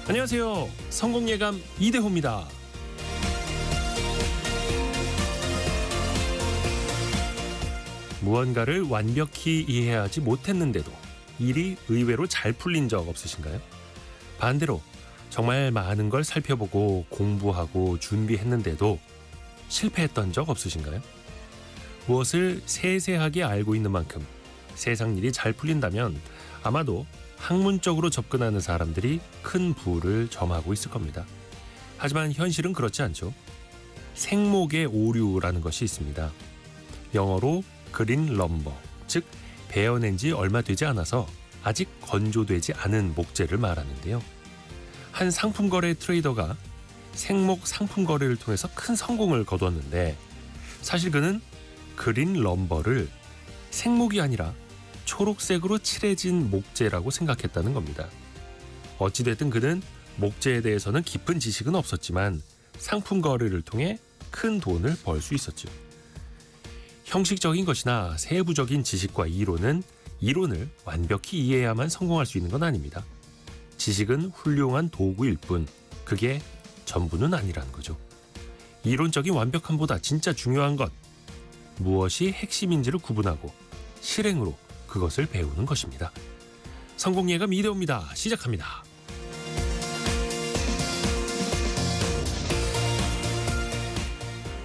안녕하세요. 성공예감 이대호입니다. 무언가를 완벽히 이해하지 못했는데도 일이 의외로 잘 풀린 적 없으신가요? 반대로 정말 많은 걸 살펴보고 공부하고 준비했는데도 실패했던 적 없으신가요? 무엇을 세세하게 알고 있는 만큼 세상 일이 잘 풀린다면 아마도 학문적으로 접근하는 사람들이 큰 부를 점하고 있을 겁니다. 하지만 현실은 그렇지 않죠. 생목의 오류라는 것이 있습니다. 영어로 그린 럼버, 즉 베어낸 지 얼마 되지 않아서 아직 건조되지 않은 목재를 말하는데요. 한 상품 거래 트레이더가 생목 상품 거래를 통해서 큰 성공을 거두었는데 사실 그는 그린 럼버를 생목이 아니라 초록색으로 칠해진 목재라고 생각했다는 겁니다. 어찌됐든 그는 목재에 대해서는 깊은 지식은 없었지만 상품 거래를 통해 큰 돈을 벌 수 있었죠. 형식적인 것이나 세부적인 지식과 이론을 완벽히 이해해야만 성공할 수 있는 건 아닙니다. 지식은 훌륭한 도구일 뿐 그게 전부는 아니라는 거죠. 이론적인 완벽함보다 진짜 중요한 것, 무엇이 핵심인지를 구분하고 실행으로 그것을 배우는 것입니다. 성공예감 이대호입니다. 시작합니다.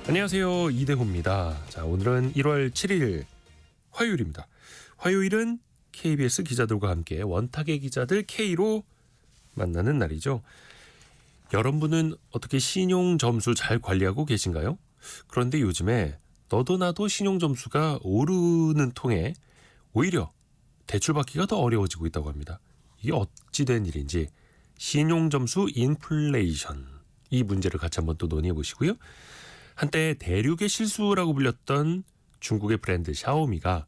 안녕하세요. 이대호입니다. 자, 오늘은 1월 7일 화요일입니다. 화요일은 KBS 기자들과 함께 원탁의 기자들 K로 만나는 날이죠. 여러분은 어떻게 신용 점수 잘 관리하고 계신가요? 그런데 요즘에 너도 나도 신용 점수가 오르는 통에 오히려 대출받기가 더 어려워지고 있다고 합니다. 이게 어찌된 일인지 신용점수 인플레이션, 이 문제를 같이 한번 또 논의해 보시고요. 한때 대륙의 실수라고 불렸던 중국의 브랜드 샤오미가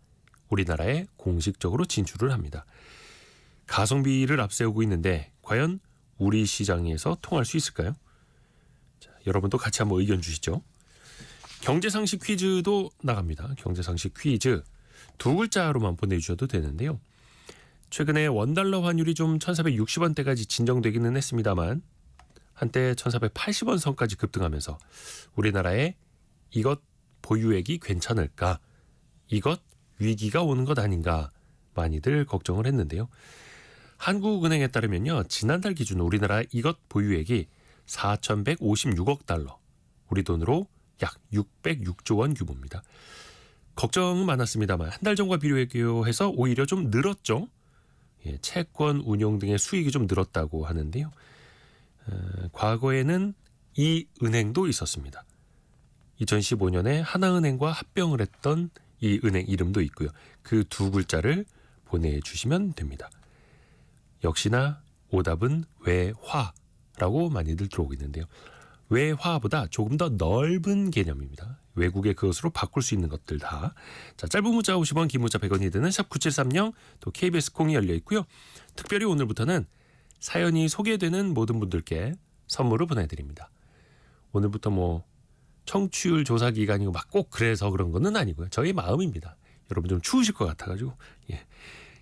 우리나라에 공식적으로 진출을 합니다. 가성비를 앞세우고 있는데 과연 우리 시장에서 통할 수 있을까요? 자, 여러분도 같이 한번 의견 주시죠. 경제상식 퀴즈도 나갑니다. 경제상식 퀴즈. 두 글자로만 보내주셔도 되는데요. 최근에 원달러 환율이 좀 1460원대까지 진정되기는 했습니다만 한때 1480원 선까지 급등하면서 우리나라에 이것 보유액이 괜찮을까, 이것 위기가 오는 것 아닌가 많이들 걱정을 했는데요. 한국은행에 따르면요, 지난달 기준 우리나라 이것 보유액이 4,156억 달러, 우리 돈으로 약 606조 원 규모입니다. 걱정은 많았습니다만 한 달 전과 비교해서 오히려 좀 늘었죠. 예, 채권 운용 등의 수익이 좀 늘었다고 하는데요. 과거에는 이 은행도 있었습니다. 2015년에 하나은행과 합병을 했던 이 은행 이름도 있고요. 그 두 글자를 보내주시면 됩니다. 역시나 오답은 외화라고 많이들 들어오고 있는데요. 외화보다 조금 더 넓은 개념입니다. 외국의 그것으로 바꿀 수 있는 것들 다. 자, 짧은 문자 50원, 긴 문자 100원이 드는 샵 9730, 또 KBS 콩이 열려 있고요. 특별히 오늘부터는 사연이 소개되는 모든 분들께 선물을 보내드립니다. 오늘부터 뭐 청취율 조사 기간이고 막 꼭 그래서 그런 거는 아니고요. 저희 마음입니다. 여러분 좀 추우실 것 같아가지고. 예.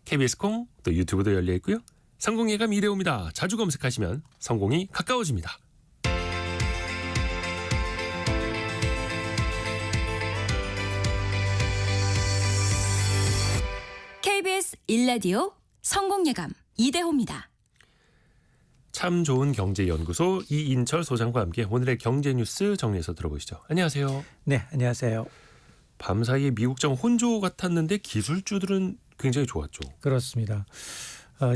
KBS 콩, 또 유튜브도 열려 있고요. 성공예감 이대호입니다. 자주 검색하시면 성공이 가까워집니다. KBS 1라디오 성공예감 이대호입니다. 참 좋은 경제연구소 이인철 소장과 함께 오늘의 경제뉴스 정리해서 들어보시죠. 안녕하세요. 네, 안녕하세요. 밤사이에 미국장 혼조 같았는데 기술주들은 굉장히 좋았죠. 그렇습니다.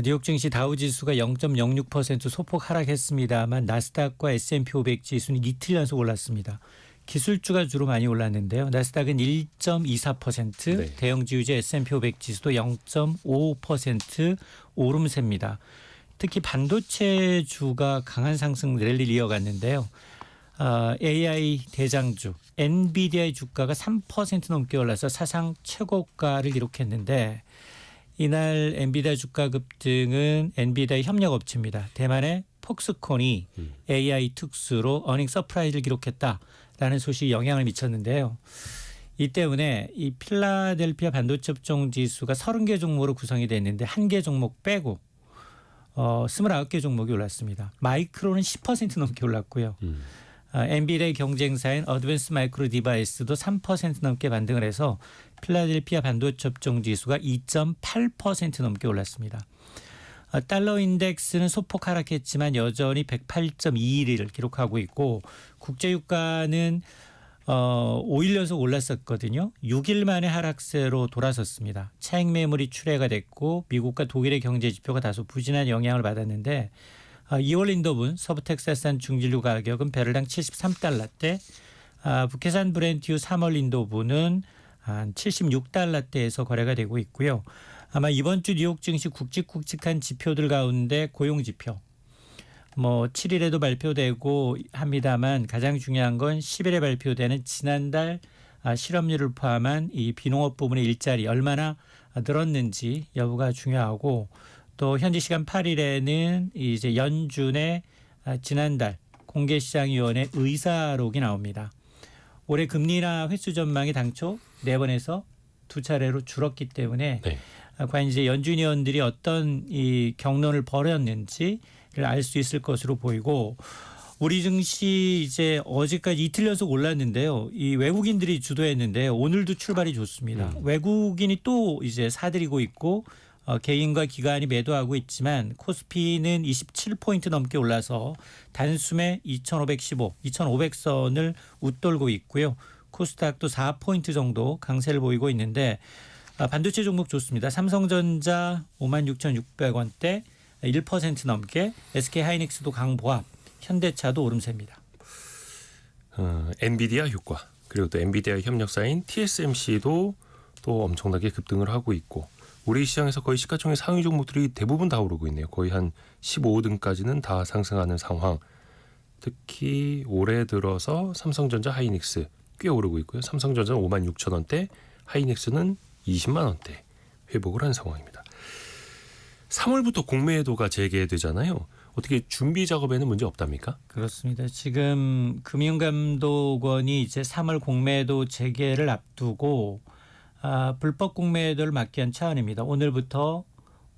뉴욕 증시 다우지수가 0.06% 소폭 하락했습니다만 나스닥과 S&P 500 지수는 이틀 연속 올랐습니다. 기술주가 주로 많이 올랐는데요. 나스닥은 1.24%, 네. 대형지수제 S&P 500 지수도 0.55% 오름세입니다. 특히 반도체주가 강한 상승 랠리를 이어갔는데요. AI 대장주 엔비디아의 주가가 3% 넘게 올라서 사상 최고가를 기록했는데 이날 엔비디아 주가 급등은 엔비디아의 협력업체입니다. 대만의 폭스콘이 AI 특수로 어닝 서프라이즈를 기록했다라는 소식이 영향을 미쳤는데요. 이 때문에 이 필라델피아 반도체 업종 지수가 30개 종목으로 구성이 됐는데 1개 종목 빼고 29개 종목이 올랐습니다. 마이크로는 10% 넘게 올랐고요. 엔비디아의 경쟁사인 어드밴스 마이크로 디바이스도 3% 넘게 반등을 해서 필라델피아 반도체 업종 지수가 2.8% 넘게 올랐습니다. 달러 인덱스는 소폭 하락했지만 여전히 108.21을 기록하고 있고 국제 유가는 5일 연속 올랐었거든요. 6일 만에 하락세로 돌아섰습니다. 차익 매물이 출회가 됐고 미국과 독일의 경제 지표가 다소 부진한 영향을 받았는데 2월 인도분 서부 텍사스산 중진유 가격은 배럴당 73달러대, 북해산 브렌트유 3월 인도분은 한 76달러대에서 거래가 되고 있고요. 아마 이번 주 뉴욕 증시 굵직굵직한 지표들 가운데 고용 지표 7일에도 발표되고 합니다만 가장 중요한 건 10일에 발표되는 지난달 실업률을 포함한 이 비농업 부문의 일자리 얼마나 늘었는지 여부가 중요하고 또 현지 시간 8일에는 이제 연준의 지난달 공개시장위원회 의사록이 나옵니다. 올해 금리 인하 횟수 전망이 당초 4번에서 2차례로 줄었기 때문에 네. 과연 이제 연준 위원들이 어떤 이 경론을 벌였는지를 알 수 있을 것으로 보이고 우리 증시 이제 어제까지 이틀 연속 올랐는데요. 이 외국인들이 주도했는데 오늘도 출발이 좋습니다. 외국인이 또 이제 사들이고 있고 개인과 기관이 매도하고 있지만 코스피는 27포인트 넘게 올라서 단숨에 2,515, 2,500선을 웃돌고 있고요. 코스닥도 4포인트 정도 강세를 보이고 있는데 반도체 종목 좋습니다. 삼성전자 56,600원대 1% 넘게, SK하이닉스도 강보합, 현대차도 오름세입니다. 엔비디아 효과 그리고 또 엔비디아 협력사인 TSMC도 또 엄청나게 급등을 하고 있고 우리 시장에서 거의 시가총액 상위 종목들이 대부분 다 오르고 있네요. 거의 한 15등까지는 다 상승하는 상황. 특히 올해 들어서 삼성전자 하이닉스 꽤 오르고 있고요. 삼성전자는 56,000원대, 하이닉스는 20만 원대 회복을 한 상황입니다. 3월부터 공매도가 재개되잖아요. 어떻게 준비 작업에는 문제 없답니까? 그렇습니다. 지금 금융감독원이 이제 3월 공매도 재개를 앞두고 불법 공매도를 막기 위한 차원입니다. 오늘부터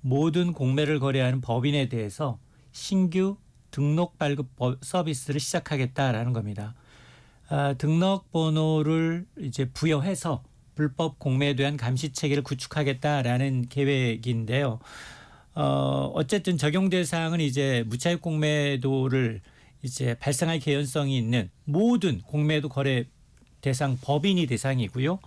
모든 공매를 거래하는 법인에 대해서 신규 등록 발급 서비스를 시작하겠다라는 겁니다. 등록번호를 이제 부여해서 불법 공매에 대한 감시 체계를 구축하겠다라는 계획인데요. 어쨌든 적용 대상은 이제 무차익 공매도를 이제 발생할 개연성이 있는 모든 공매도 거래 대상 법인이 대상이고요.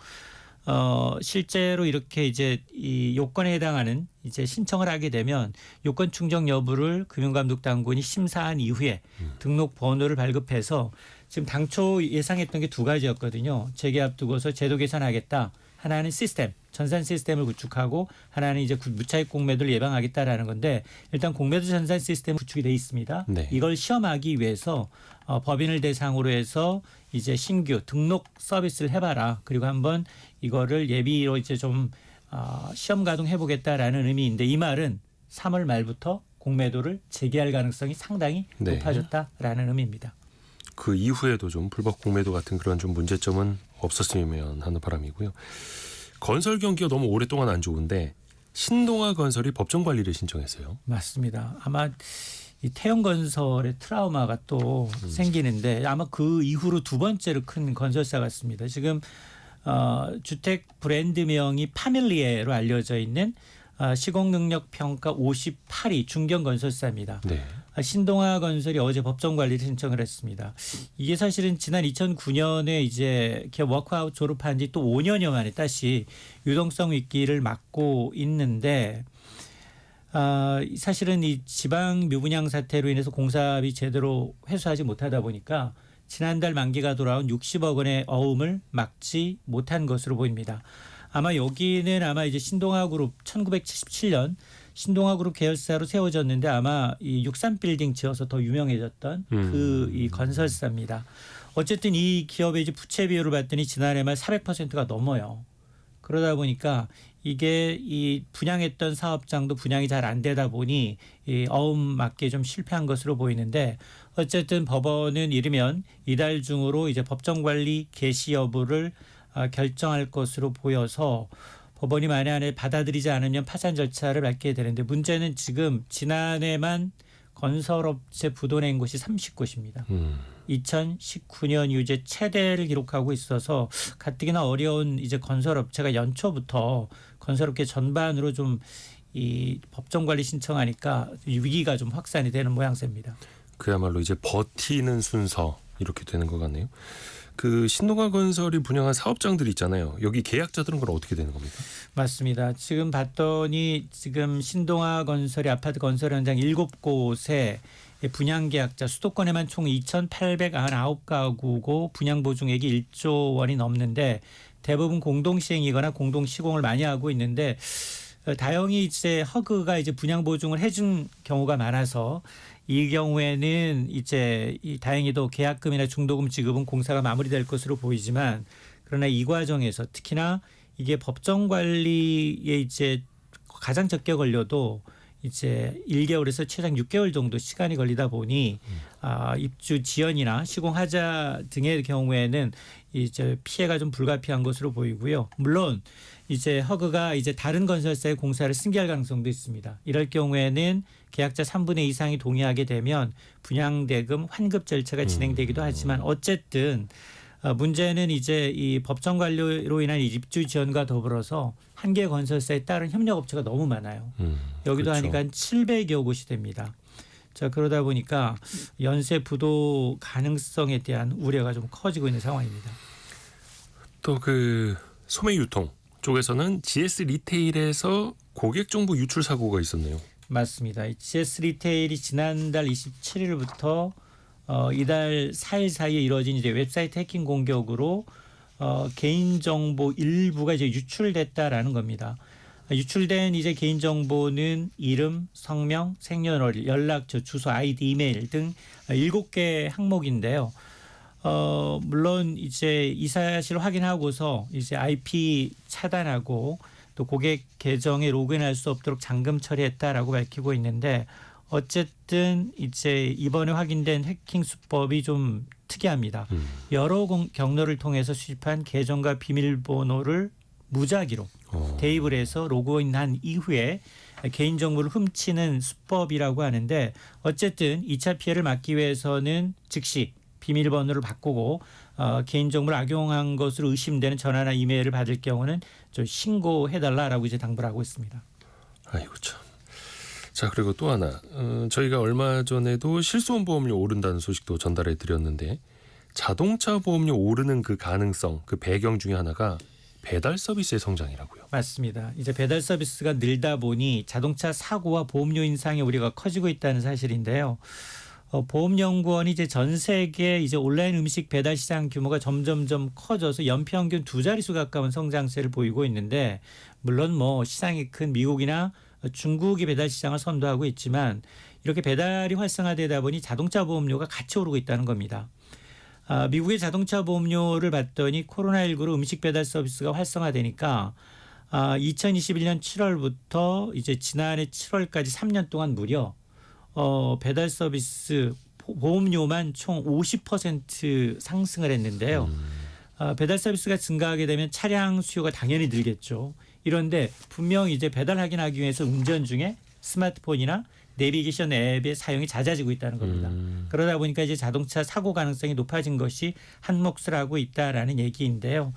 실제로 이렇게 이제 이 요건에 해당하는 이제 신청을 하게 되면 요건 충족 여부를 금융감독 당국이 심사한 이후에 등록 번호를 발급해서 지금 당초 예상했던 게 2가지였거든요. 재개 앞두고서 제도 개선하겠다. 하나는 시스템, 전산 시스템을 구축하고 하나는 이제 무차익 공매도를 예방하겠다라는 건데 일단 공매도 전산 시스템 구축이 돼 있습니다. 네. 이걸 시험하기 위해서 법인을 대상으로 해서 이제 신규 등록 서비스를 해봐라. 그리고 한번 이거를 예비로 이제 좀 시험 가동해 보겠다라는 의미인데 이 말은 3월 말부터 공매도를 재개할 가능성이 상당히 네. 높아졌다라는 의미입니다. 그 이후에도 좀 불법 공매도 같은 그런 좀 문제점은 없었으면 하는 바람이고요. 건설 경기가 너무 오랫동안 안 좋은데 신동아 건설이 법정 관리를 신청했어요. 맞습니다. 아마 이 태영건설의 트라우마가 또 생기는데 아마 그 이후로 2번째로 큰 건설사 같습니다. 지금 주택 브랜드명이 파밀리에로 알려져 있는 시공능력 평가 58위 중견건설사입니다. 네. 신동아 건설이 어제 법정 관리를 신청을 했습니다. 이게 사실은 지난 2009년에 이제 기업 워크아웃 졸업한 지 또 5년여 만에 다시 유동성 위기를 맞고 있는데 사실은 이 지방 묘분양 사태로 인해서 공사비 제대로 회수하지 못하다 보니까 지난달 만기가 돌아온 60억 원의 어음을 막지 못한 것으로 보입니다. 아마 여기는 아마 이제 신동아그룹 1977년 신동아그룹 계열사로 세워졌는데 아마 이 63빌딩 지어서 더 유명해졌던 그 이 건설사입니다. 어쨌든 이 기업의 이제 부채 비율을 봤더니 지난해 말 400%가 넘어요. 그러다 보니까 이게 이 분양했던 사업장도 분양이 잘 안 되다 보니 이 어음 맞게 좀 실패한 것으로 보이는데 어쨌든 법원은 이르면 이달 중으로 이제 법정 관리 개시 여부를 결정할 것으로 보여서 법원이 만에 받아들이지 않으면 파산 절차를 밟게 되는데 문제는 지금 지난해만 건설업체 부도 낸 곳이 30곳입니다. 2019년 이후 이제 최대를 기록하고 있어서 가뜩이나 어려운 이제 건설업체가 연초부터 건설업계 전반으로 좀 이 법정 관리 신청하니까 위기가 좀 확산이 되는 모양새입니다. 그야말로 이제 버티는 순서 이렇게 되는 것 같네요. 그 신동아 건설이 분양한 사업장들이 있잖아요. 여기 계약자들은 그럼 어떻게 되는 겁니까? 맞습니다. 지금 봤더니 지금 신동아 건설의 아파트 건설 현장 7곳에 분양 계약자 수도권에만 총 2,899가구고 분양 보증액이 1조 원이 넘는데 대부분 공동 시행이거나 공동 시공을 많이 하고 있는데 다행히 이제 허그가 이제 분양 보증을 해준 경우가 많아서 이 경우에는 이제 다행히도 계약금이나 중도금 지급은 공사가 마무리될 것으로 보이지만 그러나 이 과정에서 특히나 이게 법정 관리에 이제 가장 적게 걸려도 이제 1개월에서 최장 6개월 정도 시간이 걸리다 보니 입주 지연이나 시공하자 등의 경우에는 이제 피해가 좀 불가피한 것으로 보이고요. 물론 이제 허그가 이제 다른 건설사의 공사를 승계할 가능성도 있습니다. 이럴 경우에는 계약자 3분의 2 이상이 동의하게 되면 분양대금 환급 절차가 진행되기도 하지만 어쨌든 문제는 이제 이 법정 관리로 인한 입주 지연과 더불어서 한 개 건설사에 따른 협력업체가 너무 많아요. 여기도 그렇죠. 하니까 700여 곳이 됩니다. 자, 그러다 보니까 연쇄 부도 가능성에 대한 우려가 좀 커지고 있는 상황입니다. 또 그 소매 유통 쪽에서는 GS 리테일에서 고객 정보 유출 사고가 있었네요. 맞습니다. GS 리테일이 지난달 27일부터 이달 4일 사이에 이뤄진 이제 웹사이트 해킹 공격으로 개인정보 일부가 이제 유출됐다라는 겁니다. 유출된 이제 개인정보는 이름, 성명, 생년월일, 연락처, 주소, 아이디, 이메일 등 7개 항목인데요. 물론 이제 이 사실 확인하고서 이제 IP 차단하고 또 고객 계정에 로그인할 수 없도록 잠금 처리했다라고 밝히고 있는데 어쨌든 이제 이번에 확인된 해킹 수법이 좀 특이합니다. 여러 경로를 통해서 수집한 계정과 비밀번호를 무작위로 대입을 해서 로그인한 이후에 개인정보를 훔치는 수법이라고 하는데 어쨌든 2차 피해를 막기 위해서는 즉시 비밀번호를 바꾸고 개인정보를 악용한 것으로 의심되는 전화나 이메일을 받을 경우는 좀 신고해달라라고 이제 당부를 하고 있습니다. 아이고 참. 자, 그리고 또 하나 저희가 얼마 전에도 실손 보험료 오른다는 소식도 전달해 드렸는데 자동차 보험료 오르는 그 가능성, 그 배경 중에 하나가 배달 서비스의 성장이라고요. 맞습니다. 이제 배달 서비스가 늘다 보니 자동차 사고와 보험료 인상의 우려가 커지고 있다는 사실인데요. 보험연구원이 이제 전 세계 이제 온라인 음식 배달 시장 규모가 점점점 커져서 연평균 2자릿수 가까운 성장세를 보이고 있는데 물론 뭐 시장이 큰 미국이나 중국이 배달 시장을 선도하고 있지만 이렇게 배달이 활성화되다 보니 자동차 보험료가 같이 오르고 있다는 겁니다. 미국의 자동차 보험료를 봤더니 코로나19로 음식 배달 서비스가 활성화되니까 2021년 7월부터 이제 지난해 7월까지 3년 동안 무려 배달 서비스 보험료만 총 50% 상승을 했는데요. 배달 서비스가 증가하게 되면 차량 수요가 당연히 늘겠죠. 이런데 분명 이제 배달 확인하기 위해서 운전 중에 스마트폰이나 내비게이션 앱의 사용이 잦아지고 있다는 겁니다. 그러다 보니까 이제 자동차 사고 가능성이 높아진 것이 한 몫을 하고 있다라는 얘기인데요.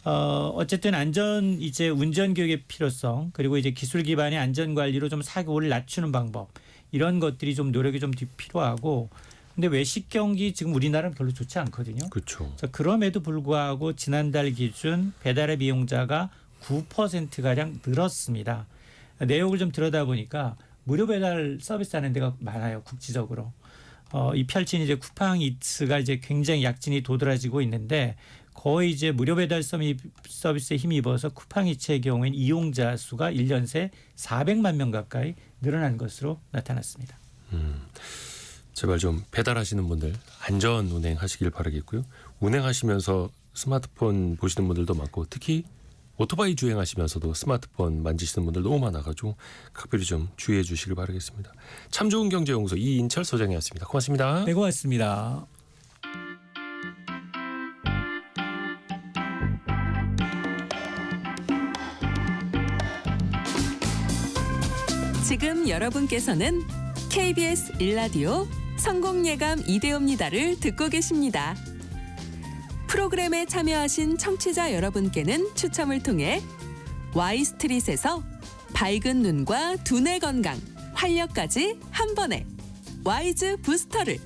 어쨌든 안전 이제 운전 교육의 필요성 그리고 이제 기술 기반의 안전 관리로 좀 사고를 낮추는 방법 이런 것들이 좀 노력이 좀 필요하고 근데 외식 경기 지금 우리나라는 별로 좋지 않거든요. 그렇죠. 그럼에도 불구하고 지난달 기준 배달의 이용자가 9%가량 늘었습니다. 내용을 좀 들여다보니까 무료 배달 서비스하는 데가 많아요. 국지적으로. 이 펼친 이제 쿠팡이츠가 이제 굉장히 약진이 도드라지고 있는데 거의 이제 무료 배달 서비스에 힘입어서 쿠팡이츠의 경우에는 이용자 수가 1년 새 400만 명 가까이 늘어난 것으로 나타났습니다. 제발 좀 배달하시는 분들 안전 운행하시길 바라겠고요. 운행하시면서 스마트폰 보시는 분들도 많고 특히 오토바이 주행하시면서도 스마트폰 만지시는 분들 너무 많아가지고 각별히 좀 주의해 주시길 바라겠습니다. 참 좋은 경제연구소 이인철 소장이었습니다. 고맙습니다. 네, 고맙습니다. 지금 여러분께서는 KBS 일라디오 성공예감 이대호입니다를 듣고 계십니다. 프로그램에 참여하신 청취자 여러분께는 추첨을 통해 Y스트릿에서 밝은 눈과 두뇌 건강, 활력까지 한 번에 와이즈 부스터를,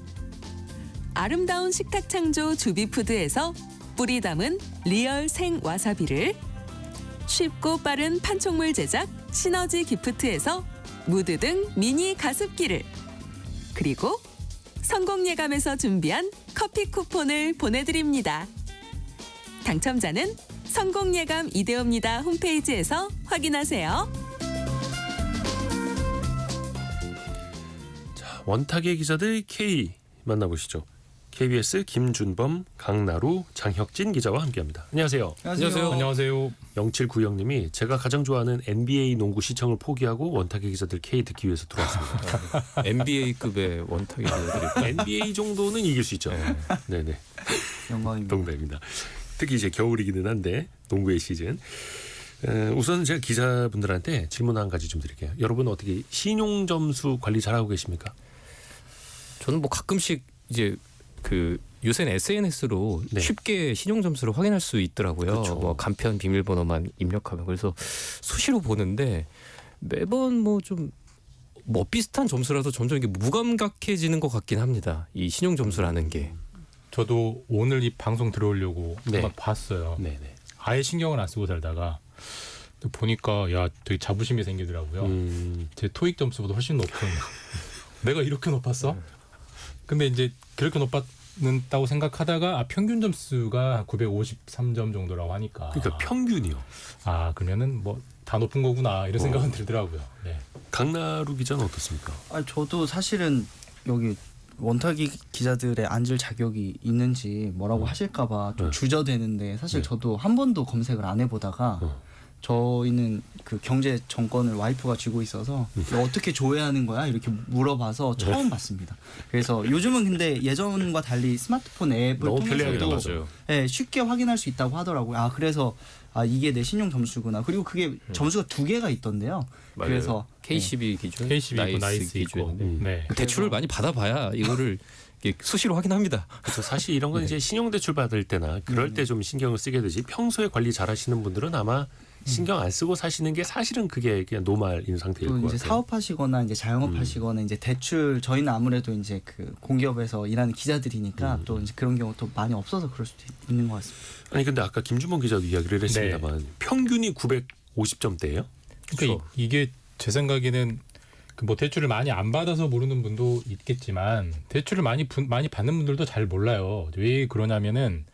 아름다운 식탁 창조 주비푸드에서 뿌리 담은 리얼 생 와사비를, 쉽고 빠른 판촉물 제작 시너지 기프트에서 무드 등 미니 가습기를, 그리고 성공예감에서 준비한 커피 쿠폰을 보내드립니다. 당첨자는 성공예감 이대호입니다 홈페이지에서 확인하세요. 자, 원탁의 기자들 K 만나보시죠. KBS 김준범, 강나루, 장혁진 기자와 함께합니다. 안녕하세요. 안녕하세요. 0790님이 제가 가장 좋아하는 NBA 농구 시청을 포기하고 원탁의 기자들 K 듣기 위해서 들어왔습니다. NBA급의 원탁이 되어드릴까요? NBA 정도는 이길 수 있죠. 네네. 영광입니다. 동대입니다. 특히 이제 겨울이기는 한데 농구의 시즌. 우선 제가 기자분들한테 질문 한 가지 좀 드릴게요. 여러분 어떻게 신용 점수 관리 잘하고 계십니까? 저는 뭐 가끔씩 이제 그 요새는 SNS로 네. 쉽게 신용 점수를 확인할 수 있더라고요. 그렇죠. 뭐 간편 비밀번호만 입력하면. 그래서 수시로 보는데 매번 뭐 좀 뭐 비슷한 점수라도 점점 이게 무감각해지는 것 같긴 합니다. 이 신용 점수라는 게. 저도 오늘 이 방송 들어오려고 네. 한번 봤어요. 네네. 아예 신경을 안 쓰고 살다가 또 보니까 야 되게 자부심이 생기더라고요. 제 토익 점수보다 훨씬 높은 내가 이렇게 높았어? 근데 이제 그렇게 높았다고 생각하다가 평균 점수가 953점 정도라고 하니까 그러니까 평균이요. 그러면은 뭐 다 높은 거구나 이런 생각은 들더라고요. 네. 강나루 기자는 어떻습니까? 저도 사실은 여기 원탁이 기자들의 앉을 자격이 있는지 뭐라고 하실까봐 좀 네. 주저되는데 사실 네. 저도 한 번도 검색을 안 해보다가 저희는 그 경제 정권을 와이프가 쥐고 있어서 이거 어떻게 조회하는 거야 이렇게 물어봐서 처음 봤습니다. 그래서 요즘은 근데 예전과 달리 스마트폰 앱을 너무 편리하게 통해서도 나왔어요. 네, 쉽게 확인할 수 있다고 하더라고요. 그래서 이게 내 신용 점수구나. 그리고 그게 점수가 2개가 있던데요. 맞아요. 그래서 KCB 기준, KCB 있고 나이스 있고. 기준. 네. 대출을 많이 받아봐야 이거를 이게 수시로 확인합니다. 그렇죠. 사실 이런 건 이제 신용대출 받을 때나 그럴 때 좀 신경을 쓰게 되지 평소에 관리 잘하시는 분들은 아마 신경 안 쓰고 사시는 게 사실은 그게 그냥 노말인 상태일 또 것 이제 같아요. 사업하시거나 이제 자영업하시거나 이제 대출 저희는 아무래도 이제 그 공기업에서 일하는 기자들이니까 또 이제 그런 경우 또 많이 없어서 그럴 수도 있는 것 같습니다. 아니 근데 아까 김준범 기자도 이야기를 했습니다만 평균이 950점대예요? 그러니까 이게 제 생각에는 그 뭐 대출을 많이 안 받아서 모르는 분도 있겠지만 대출을 많이 받는 분들도 잘 몰라요. 왜 그러냐면은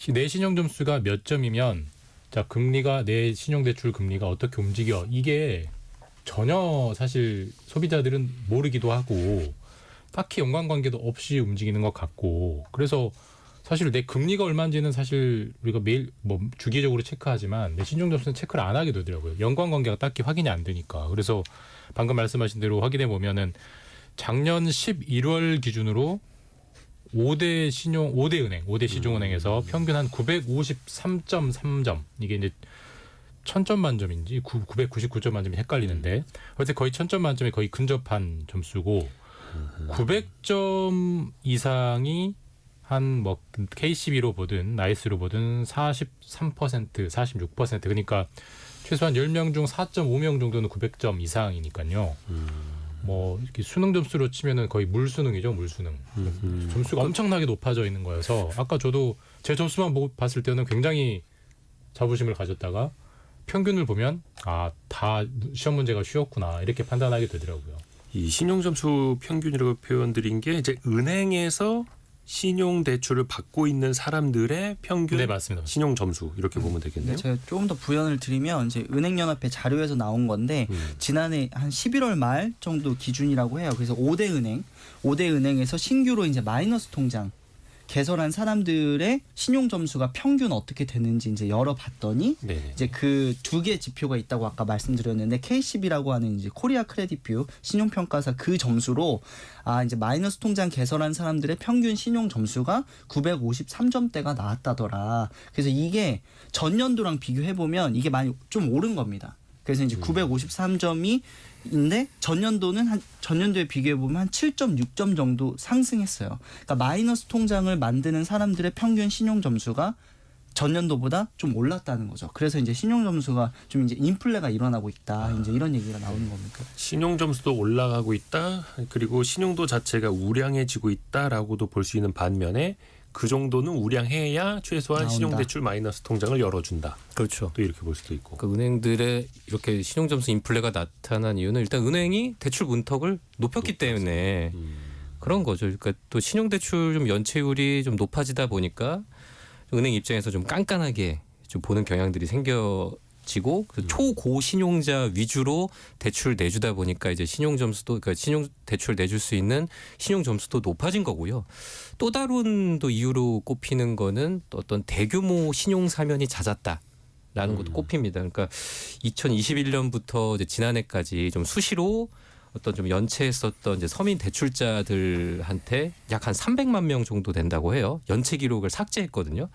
내 신용 점수가 몇 점이면 자 금리가 내 신용 대출 금리가 어떻게 움직여 이게 전혀 사실 소비자들은 모르기도 하고 딱히 연관관계도 없이 움직이는 것 같고 그래서 사실 내 금리가 얼마인지는 사실 우리가 매일 뭐 주기적으로 체크하지만 내 신용 점수는 체크를 안 하게 되더라고요. 연관관계가 딱히 확인이 안 되니까. 그래서 방금 말씀하신 대로 확인해 보면은 작년 11월 기준으로 5대 시중은행에서 평균 한 953.3점 이게 이제 1000점 만점인지 999점 만점이 헷갈리는데 어쨌든 거의 1000점 만점에 거의 근접한 점수고 900점 이상이 한 뭐 KCB로 보든 나이스로 보든 43%, 46% 그러니까 최소한 10명 중 4.5명 정도는 900점 이상이니까요. 뭐 이렇게 수능 점수로 치면은 거의 물수능이죠, 물수능. 점수가 엄청나게 높아져 있는 거여서 아까 저도 제 점수만 보고 봤을 때는 굉장히 자부심을 가졌다가 평균을 보면 다 시험 문제가 쉬웠구나 이렇게 판단하게 되더라고요. 이 신용 점수 평균이라고 표현드린 게 이제 은행에서 신용 대출을 받고 있는 사람들의 평균 네, 맞습니다. 신용 점수 이렇게 보면 되겠네요. 제가 조금 더 부연을 드리면 이제 은행연합회 자료에서 나온 건데 지난해 한 11월 말 정도 기준이라고 해요. 그래서 5대 은행에서 신규로 이제 마이너스 통장 개설한 사람들의 신용 점수가 평균 어떻게 되는지 이제 열어봤더니 네네. 이제 그 두 개 지표가 있다고 아까 말씀드렸는데 KCB라고 하는 이제 코리아 크레딧뷰 신용평가사 그 점수로 이제 마이너스 통장 개설한 사람들의 평균 신용 점수가 953점대가 나왔다더라. 그래서 이게 전년도랑 비교해 보면 이게 많이 좀 오른 겁니다. 그래서 이제 953점이 인데 전년도에 비교해 보면 한 7.6점 정도 상승했어요. 그러니까 마이너스 통장을 만드는 사람들의 평균 신용 점수가 전년도보다 좀 올랐다는 거죠. 그래서 이제 신용 점수가 좀 이제 인플레가 일어나고 있다. 이제 이런 얘기가 나오는 겁니다. 신용 점수도 올라가고 있다. 그리고 신용도 자체가 우량해지고 있다라고도 볼 수 있는 반면에 그 정도는 우량해야 최소한 나온다. 신용대출 마이너스 통장을 열어준다. 그렇죠. 또 이렇게 볼 수도 있고. 그러니까 은행들의 이렇게 신용점수 인플레가 나타난 이유는 일단 은행이 대출 문턱을 높였기 때문에 그런 거죠. 그러니까 또 신용대출 좀 연체율이 좀 높아지다 보니까 은행 입장에서 좀 깐깐하게 좀 보는 경향들이 생겨지고 초고 신용자 위주로 대출 내주다 보니까 이제 신용 점수도 그러니까 신용 대출 내줄 수 있는 신용 점수도 높아진 거고요. 또 다른 또 이유로 꼽히는 거는 또 어떤 대규모 신용 사면이 잦았다라는 것도 꼽힙니다. 그러니까 2021년부터 이제 지난해까지 좀 수시로 어떤 좀 연체했었던 이제 서민 대출자들한테 약 한 300만 명 정도 된다고 해요. 연체 기록을 삭제했거든요.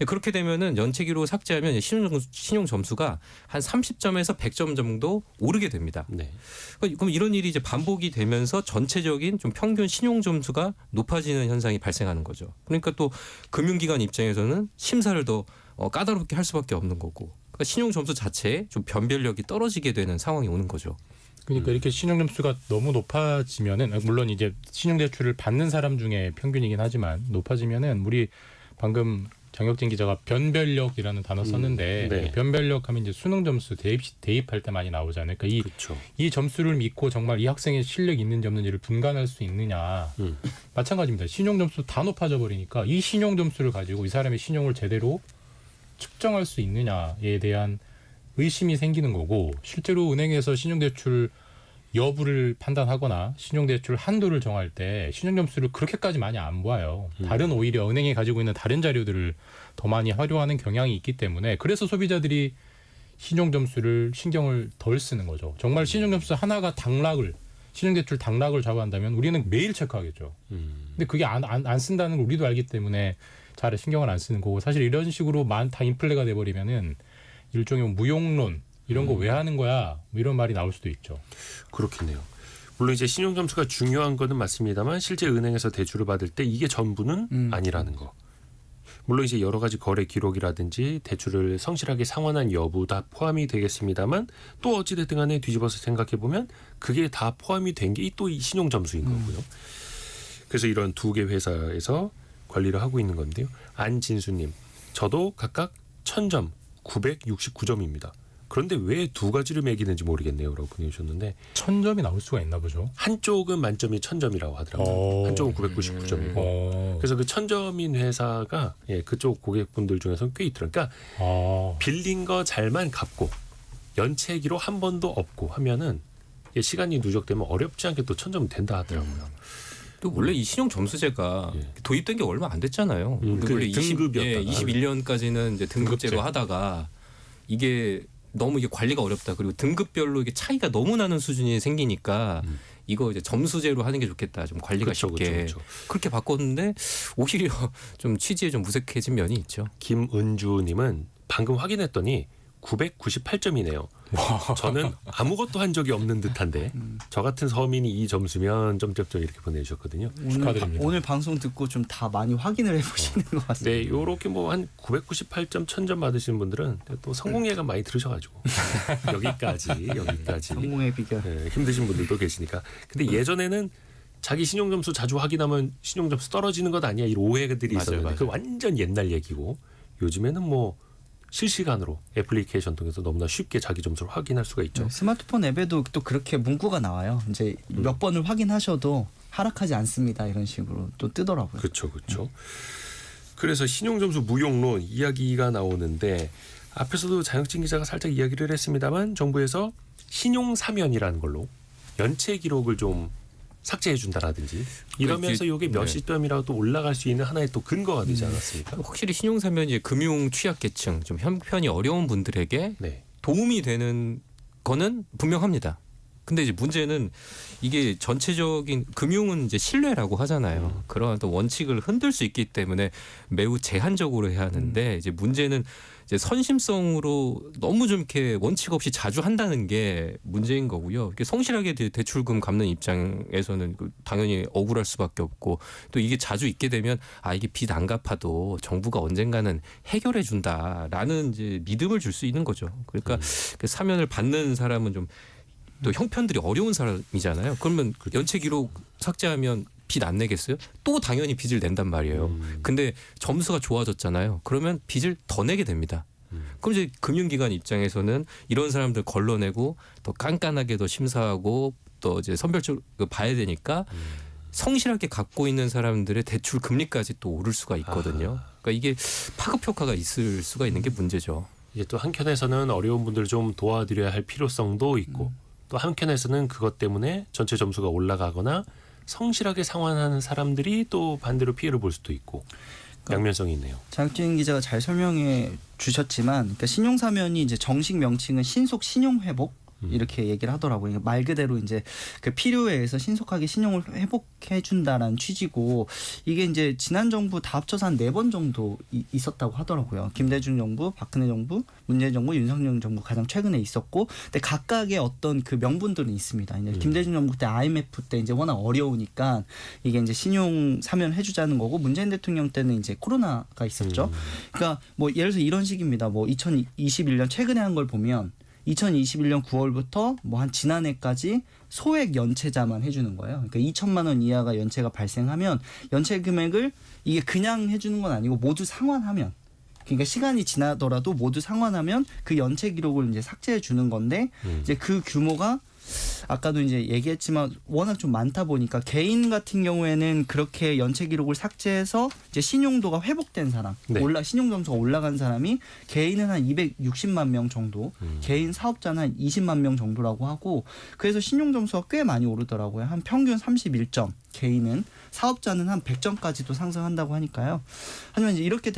그렇게 되면은 연체 기록을 삭제하면 신용 점수가 한 30점에서 100점 정도 오르게 됩니다. 네. 그럼 이런 일이 이제 반복이 되면서 전체적인 좀 평균 신용 점수가 높아지는 현상이 발생하는 거죠. 그러니까 또 금융기관 입장에서는 심사를 더 까다롭게 할 수밖에 없는 거고. 그러니까 신용 점수 자체에 좀 변별력이 떨어지게 되는 상황이 오는 거죠. 그러니까 이렇게 신용 점수가 너무 높아지면은 물론 이제 신용 대출을 받는 사람 중에 평균이긴 하지만 높아지면은 우리 방금 장혁진 기자가 변별력이라는 단어 썼는데 네. 변별력 하면 이제 수능 점수 대입할 때 많이 나오잖아요. 그러니까 그렇죠. 이 점수를 믿고 정말 이 학생의 실력이 있는지 없는지를 분간할 수 있느냐. 마찬가지입니다. 신용 점수 다 높아져 버리니까 이 신용 점수를 가지고 이 사람의 신용을 제대로 측정할 수 있느냐에 대한 의심이 생기는 거고 실제로 은행에서 신용대출 여부를 판단하거나 신용대출 한도를 정할 때 신용점수를 그렇게까지 많이 안 보아요. 다른 오히려 은행이 가지고 있는 다른 자료들을 더 많이 활용하는 경향이 있기 때문에 그래서 소비자들이 신용점수를 신경을 덜 쓰는 거죠. 정말 신용점수 하나가 신용대출 당락을 좌우한다면 우리는 매일 체크하겠죠. 근데 그게 안 쓴다는 걸 우리도 알기 때문에 잘 신경을 안 쓰는 거고 사실 이런 식으로 다 인플레가 돼버리면은 일종의 무용론 이런 거 왜 하는 거야? 뭐 이런 말이 나올 수도 있죠. 그렇겠네요. 물론 이제 신용 점수가 중요한 거는 맞습니다만 실제 은행에서 대출을 받을 때 이게 전부는 아니라는 거. 물론 이제 여러 가지 거래 기록이라든지 대출을 성실하게 상환한 여부 다 포함이 되겠습니다만 또 어찌됐든 간에 뒤집어서 생각해 보면 그게 다 포함이 된 게 또 이 신용 점수인 거고요. 그래서 이런 두 개 회사에서 관리를 하고 있는 건데요. 안진수님, 저도 각각 1000점, 969점입니다. 그런데 왜 두 가지를 매기는지 모르겠네요라고 보내주셨는데 1000점이 나올 수가 있나 보죠. 한쪽은 만점이 1000점이라고 하더라고요. 한쪽은 999점이고. 그래서 그 1000점인 회사가 그쪽 고객분들 중에서는 꽤 있더라고요. 그러니까 빌린 거 잘만 갚고 연체기로 한 번도 없고 하면은 시간이 누적되면 어렵지 않게 또 1000점이 된다 하더라고요. 또 원래 이 신용 점수제가 도입된 게 얼마 안 됐잖아요. 원래 등급이었다가 21년까지는 이제 등급제로 등급제. 하다가 이게 너무 이게 관리가 어렵다. 그리고 등급별로 이게 차이가 너무 나는 수준이 생기니까 이거 이제 점수제로 하는 게 좋겠다. 좀 관리가 그렇죠, 쉽게 그렇죠, 그렇죠. 그렇게 바꿨는데 오히려 좀 취지에 좀 무색해진 면이 있죠. 김은주님은 방금 확인했더니 998점이네요. 저는 아무것도 한 적이 없는 듯한데 저 같은 서민이 이 점수면 점점점 이렇게 보내주셨거든요. 축하드립니다. 오늘 방송 듣고 좀 다 많이 확인을 해보시는 것 같습니다. 네, 요렇게 뭐 한 998점, 1000점 받으시는 분들은 또 성공 예감 많이 들으셔가지고 여기까지. 성공의 비결. 네, 힘드신 분들도 계시니까. 근데 예전에는 자기 신용 점수 자주 확인하면 신용 점수 떨어지는 것 아니야 이런 오해들이 맞아요, 있었는데 맞아요. 그 완전 옛날 얘기고 요즘에는 뭐 실시간으로 애플리케이션 통해서 너무나 쉽게 자기 점수를 확인할 수가 있죠. 스마트폰 앱에도 또 그렇게 문구가 나와요. 이제 몇 번을 확인하셔도 하락하지 않습니다. 이런 식으로 또 뜨더라고요. 그렇죠. 그래서 신용점수 무용론 이야기가 나오는데 앞에서도 장혁진 기자가 살짝 이야기를 했습니다만 정부에서 신용사면이라는 걸로 연체 기록을 좀 삭제해 준다라든지 이러면서 이게 몇 시점이라도 올라갈 수 있는 하나의 또 근거가 되지 않았습니까? 확실히 신용사면이 이제 금융 취약계층, 좀 형편이 어려운 분들에게 네. 도움이 되는 거는 분명합니다. 근데 이제 문제는 이게 전체적인 금융은 이제 신뢰라고 하잖아요. 그러한 또 원칙을 흔들 수 있기 때문에 매우 제한적으로 해야 하는데 이제 문제는 이제 선심성으로 너무 좀 이렇게 원칙 없이 자주 한다는 게 문제인 거고요. 이렇게 성실하게 대출금 갚는 입장에서는 당연히 억울할 수밖에 없고 또 이게 자주 있게 되면 이게 빚 안 갚아도 정부가 언젠가는 해결해 준다라는 이제 믿음을 줄 수 있는 거죠. 그러니까 그 사면을 받는 사람은 좀 또 형편들이 어려운 사람이잖아요. 그러면 연체 기록 삭제하면 빚 안 내겠어요? 또 당연히 빚을 낸단 말이에요. 근데 점수가 좋아졌잖아요. 그러면 빚을 더 내게 됩니다. 그럼 이제 금융기관 입장에서는 이런 사람들 걸러내고 더 깐깐하게 더 심사하고 또 이제 선별적으로 봐야 되니까 성실하게 갖고 있는 사람들의 대출 금리까지 또 오를 수가 있거든요. 그러니까 이게 파급 효과가 있을 수가 있는 게 문제죠. 이제 또 한켠에서는 어려운 분들을 좀 도와드려야 할 필요성도 있고 또 한켠에서는 그것 때문에 전체 점수가 올라가거나 성실하게 상환하는 사람들이 또 반대로 피해를 볼 수도 있고 양면성이 있네요. 장학진 기자가 잘 설명해 주셨지만 그러니까 신용사면이 이제 정식 명칭은 신속 신용회복 이렇게 얘기를 하더라고요. 그러니까 말 그대로 이제 그 필요에 의해서 신속하게 신용을 회복해 준다라는 취지고 이게 이제 지난 정부 다 합쳐서 한 4번 정도 있었다고 하더라고요. 김대중 정부, 박근혜 정부, 문재인 정부, 윤석열 정부 가장 최근에 있었고 근데 각각의 어떤 그 명분들은 있습니다. 이제 김대중 정부 때 IMF 때 이제 워낙 어려우니까 이게 이제 신용 사면을 해주자는 거고 문재인 대통령 때는 이제 코로나가 있었죠. 그러니까 뭐 예를 들어서 이런 식입니다. 뭐 2021년 최근에 한 걸 보면 2021년 9월부터 뭐 한 지난해까지 소액 연체자만 해주는 거예요. 그러니까 2천만 원 이하가 연체가 발생하면 연체 금액을 이게 그냥 해주는 건 아니고 모두 상환하면 그러니까 시간이 지나더라도 모두 상환하면 그 연체 기록을 이제 삭제해 주는 건데 이제 그 규모가 아까도 이제 얘기했지만 워낙 좀 많다 보니까 개인 같은 경우에는 그렇게 연체 기록을 삭제해서 이제 신용도가 회복된 사람, 네. 신용 점수가 올라간 사람이 개인은 한 260만 명 정도, 개인 사업자는 한 20만 명 정도라고 하고 그래서 신용 점수가 꽤 많이 오르더라고요. 한 평균 31점, 개인은 사업자는 한 100점까지도 상승한다고 하니까요. 하지만 이제 이렇게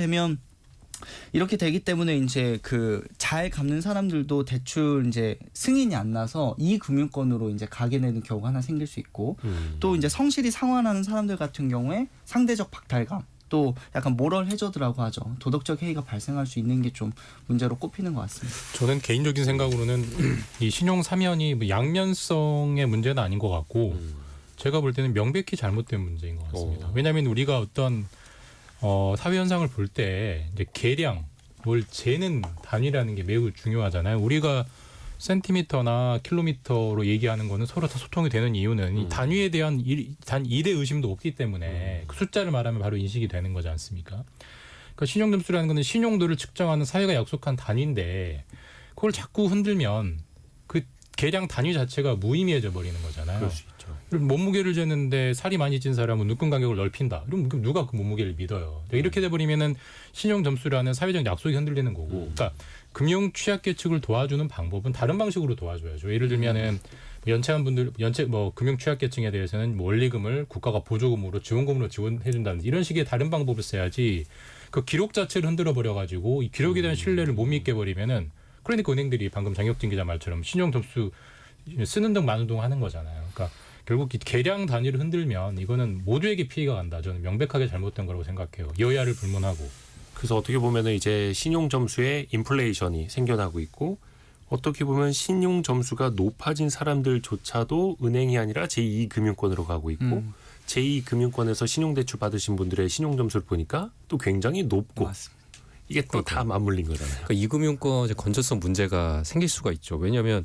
되기 때문에 이제 그 잘 갚는 사람들도 대출 이제 승인이 안 나서 이 금융권으로 이제 가게 되는 경우가 하나 생길 수 있고 또 이제 성실히 상환하는 사람들 같은 경우에 상대적 박탈감 또 약간 모럴 해저드라고 하죠. 도덕적 해이가 발생할 수 있는 게 좀 문제로 꼽히는 것 같습니다. 저는 개인적인 생각으로는 이 신용 사면이 뭐 양면성의 문제는 아닌 것 같고 제가 볼 때는 명백히 잘못된 문제인 것 같습니다. 왜냐하면 우리가 어떤 사회 현상을 볼 때 이제 계량, 뭘 재는 단위라는 게 매우 중요하잖아요. 우리가 센티미터나 킬로미터로 얘기하는 거는 서로 다 소통이 되는 이유는 이 단위에 대한 단 1의 의심도 없기 때문에 그 숫자를 말하면 바로 인식이 되는 거지 않습니까? 그러니까 신용점수라는 거는 신용도를 측정하는 사회가 약속한 단위인데 그걸 자꾸 흔들면 그 계량 단위 자체가 무의미해져 버리는 거잖아요. 그럴 수 있죠. 몸무게를 재는데 살이 많이 찐 사람은 눈금 간격을 넓힌다. 그럼 누가 그 몸무게를 믿어요? 이렇게 돼버리면은 신용 점수라는 사회적 약속이 흔들리는 거고. 그러니까 금융 취약계층을 도와주는 방법은 다른 방식으로 도와줘야죠. 예를 들면은 연체한 분들, 금융 취약계층에 대해서는 뭐 원리금을 국가가 보조금으로 지원금으로 지원해준다든지 이런 식의 다른 방법을 써야지. 그 기록 자체를 흔들어 버려가지고 이 기록에 대한 신뢰를 못 믿게 버리면은 그러니까 은행들이 방금 장혁진 기자 말처럼 신용 점수 쓰는 등 마는 등 하는 거잖아요. 그러니까 결국 이 계량 단위를 흔들면 이거는 모두에게 피해가 간다. 저는 명백하게 잘못된 거라고 생각해요. 여야를 불문하고. 그래서 어떻게 보면은 이제 신용 점수에 인플레이션이 생겨나고 있고 어떻게 보면 신용 점수가 높아진 사람들조차도 은행이 아니라 제2금융권으로 가고 있고 제2금융권에서 신용대출 받으신 분들의 신용 점수를 보니까 또 굉장히 높고 맞습니다. 이게 또 다 맞물린 거잖아요. 그러니까 이금융권 건전성 문제가 생길 수가 있죠. 왜냐하면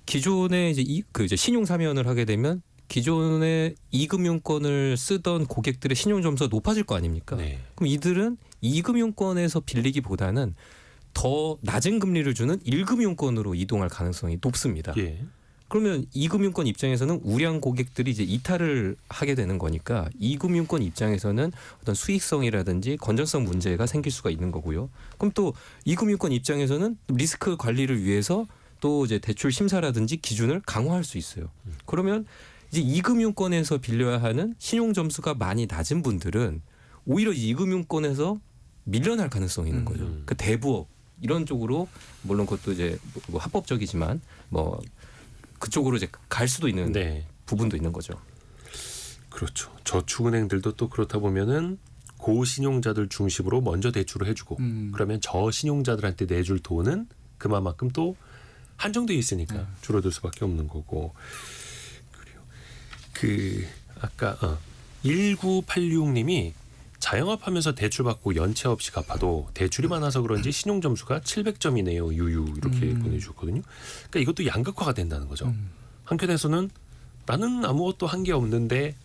기존에 이제 신용 사면을 하게 되면 기존에 이금융권을 쓰던 고객들의 신용 점수가 높아질 거 아닙니까? 네. 그럼 이들은 이금융권에서 빌리기보다는 더 낮은 금리를 주는 1금융권으로 이동할 가능성이 높습니다. 예. 그러면 이금융권 입장에서는 우량 고객들이 이제 이탈을 하게 되는 거니까 이금융권 입장에서는 어떤 수익성이라든지 건전성 문제가 생길 수가 있는 거고요. 그럼 또 이금융권 입장에서는 리스크 관리를 위해서 또 이제 대출 심사라든지 기준을 강화할 수 있어요. 그러면 이제 이금융권에서 빌려야 하는 신용 점수가 많이 낮은 분들은 오히려 이금융권에서 밀려날 가능성이 있는 거죠. 그 대부업 이런 쪽으로 물론 그것도 이제 뭐 합법적이지만 뭐 그쪽으로 이제 갈 수도 있는 네. 부분도 있는 거죠. 그렇죠. 저축은행들도 또 그렇다 보면은 고신용자들 중심으로 먼저 대출을 해주고 그러면 저신용자들한테 내줄 돈은 그만큼 또 한정돼 있으니까 줄어들 수밖에 없는 거고. 그래요. 그 아까 1986님이 자영업하면서 대출 받고 연체 없이 갚아도 대출이 많아서 그런지 신용 점수가 700점이네요. 유유 이렇게 보내주셨거든요. 그러니까 이것도 양극화가 된다는 거죠. 한편에서는 나는 아무것도 한 게 없는데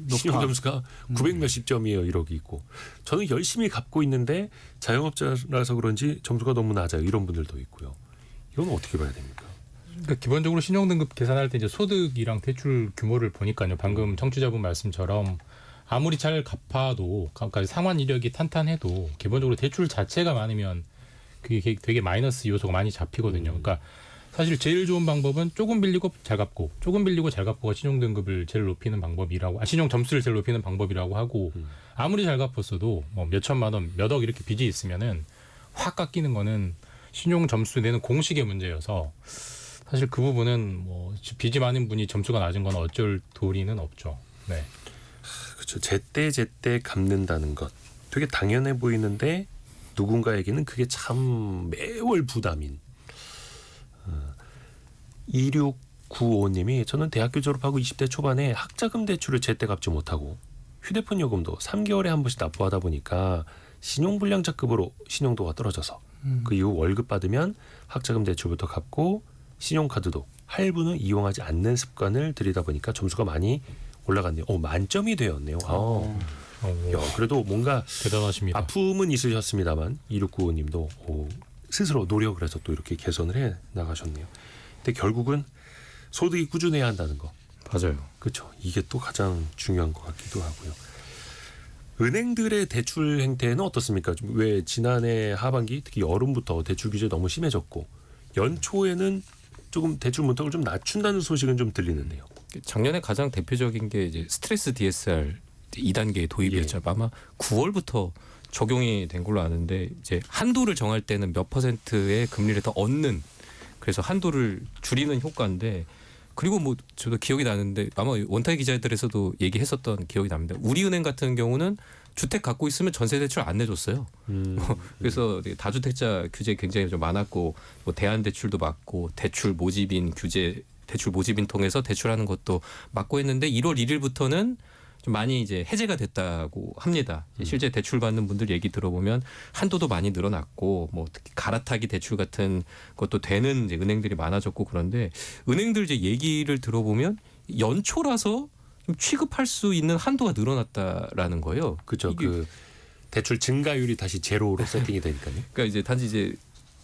신용 점수가 900 몇십 점이에요. 이러기 있고 저는 열심히 갚고 있는데 자영업자라서 그런지 점수가 너무 낮아요. 이런 분들도 있고요. 이건 어떻게 봐야 됩니까? 그러니까 기본적으로 신용등급 계산할 때 이제 소득이랑 대출 규모를 보니까요. 방금 청취자분 말씀처럼 아무리 잘 갚아도 그러니까 상환 이력이 탄탄해도 기본적으로 대출 자체가 많으면 그게 되게 마이너스 요소가 많이 잡히거든요. 그러니까 사실 제일 좋은 방법은 조금 빌리고 잘 갚고 조금 빌리고 잘 갚고가 신용등급을 제일 높이는 방법이라고 신용 점수를 제일 높이는 방법이라고 하고 아무리 잘 갚았어도 뭐 몇 천만 원, 몇 억 이렇게 빚이 있으면은 확 깎이는 거는 신용 점수 내는 공식의 문제여서 사실 그 부분은 뭐 빚이 많은 분이 점수가 낮은 건 어쩔 도리는 없죠. 네. 그렇죠. 제때 갚는다는 것 되게 당연해 보이는데 누군가에게는 그게 참 매월 부담인. 2695님이 저는 대학교 졸업하고 20대 초반에 학자금 대출을 제때 갚지 못하고 휴대폰 요금도 3개월에 한 번씩 납부하다 보니까 신용불량자급으로 신용도가 떨어져서 그 이후 월급 받으면 학자금 대출부터 갚고 신용카드도 할부는 이용하지 않는 습관을 들이다 보니까 점수가 많이 올라갔네요. 만점이 되었네요. 야, 그래도 뭔가 대단하십니다. 아픔은 있으셨습니다만 2695님도 스스로 노력을 해서 또 이렇게 개선을 해 나가셨네요. 근데 결국은 소득이 꾸준해야 한다는 거. 맞아요. 그렇죠. 이게 또 가장 중요한 것 같기도 하고요. 은행들의 대출 행태는 어떻습니까? 왜 지난해 하반기 특히 여름부터 대출 규제 너무 심해졌고 연초에는 조금 대출 문턱을 좀 낮춘다는 소식은 좀 들리는데요. 작년에 가장 대표적인 게 이제 스트레스 DSR 2단계 도입이었죠. 아마 9월부터 적용이 된 걸로 아는데 이제 한도를 정할 때는 몇 퍼센트의 금리를 더 얻는 그래서 한도를 줄이는 효과인데 그리고 뭐 저도 기억이 나는데 아마 원탁 기자들에서도 얘기했었던 기억이 납니다. 우리은행 같은 경우는 주택 갖고 있으면 전세 대출 안 내줬어요. 그래서 다주택자 규제 굉장히 좀 많았고 뭐 대안 대출도 막고 대출 모집인 규제 대출 모집인 통해서 대출하는 것도 막고 했는데 1월 1일부터는 좀 많이 이제 해제가 됐다고 합니다. 실제 대출 받는 분들 얘기 들어보면 한도도 많이 늘어났고 뭐 특히 갈아타기 대출 같은 것도 되는 이제 은행들이 많아졌고 그런데 은행들 이제 얘기를 들어보면 연초라서 좀 취급할 수 있는 한도가 늘어났다라는 거예요. 그렇죠. 그 대출 증가율이 다시 제로로 세팅이 되니까요. 그러니까 이제 단지 이제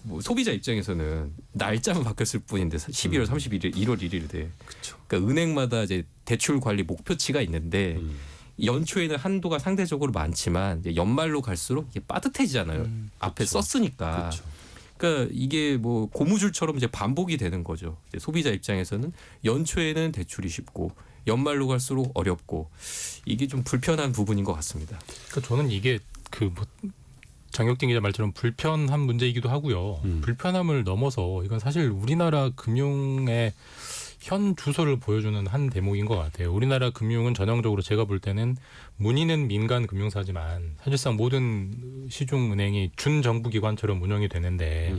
뭐 소비자 입장에서는 날짜만 바뀌었을 뿐인데 12월 31일, 1월 1일 돼. 그렇죠. 그러니까 은행마다 이제 대출 관리 목표치가 있는데 연초에는 한도가 상대적으로 많지만 이제 연말로 갈수록 이게 빠듯해지잖아요. 앞에 그렇죠. 썼으니까. 그렇죠. 그러니까 이게 뭐 고무줄처럼 이제 반복이 되는 거죠. 이제 소비자 입장에서는 연초에는 대출이 쉽고 연말로 갈수록 어렵고 이게 좀 불편한 부분인 것 같습니다. 그러니까 저는 이게 그 뭐 장혁진 기자 말처럼 불편한 문제이기도 하고요. 불편함을 넘어서 이건 사실 우리나라 금융의 현 주소를 보여주는 한 대목인 것 같아요. 우리나라 금융은 전형적으로 제가 볼 때는 문의는 민간 금융사지만 사실상 모든 시중은행이 준정부기관처럼 운영이 되는데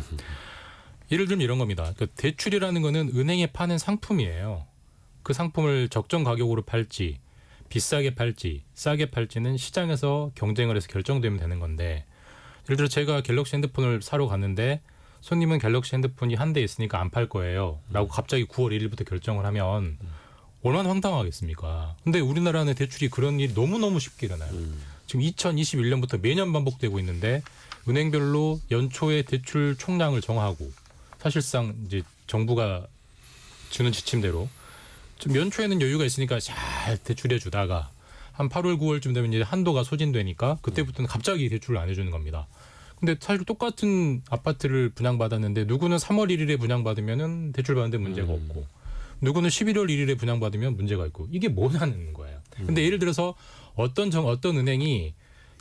예를 들면 이런 겁니다. 그러니까 대출이라는 거는 은행에 파는 상품이에요. 그 상품을 적정 가격으로 팔지 비싸게 팔지 싸게 팔지는 시장에서 경쟁을 해서 결정되면 되는 건데 예를 들어 제가 갤럭시 핸드폰을 사러 갔는데 손님은 갤럭시 핸드폰이 한 대 있으니까 안 팔 거예요 라고 갑자기 9월 1일부터 결정을 하면 얼마나 황당하겠습니까. 근데 우리나라는 대출이 그런 일이 너무너무 쉽게 일어나요. 지금 2021년부터 매년 반복되고 있는데 은행별로 연초에 대출 총량을 정하고 사실상 이제 정부가 주는 지침대로 좀 연초에는 여유가 있으니까 잘 대출해 주다가 한 8월 9월쯤 되면 이제 한도가 소진되니까 그때부터는 갑자기 대출을 안 해주는 겁니다. 근데 사실 똑같은 아파트를 분양받았는데 누구는 3월 1일에 분양받으면 대출 받는데 문제가 없고 누구는 11월 1일에 분양받으면 문제가 있고 이게 뭐냐는 거예요. 근데 예를 들어서 어떤 은행이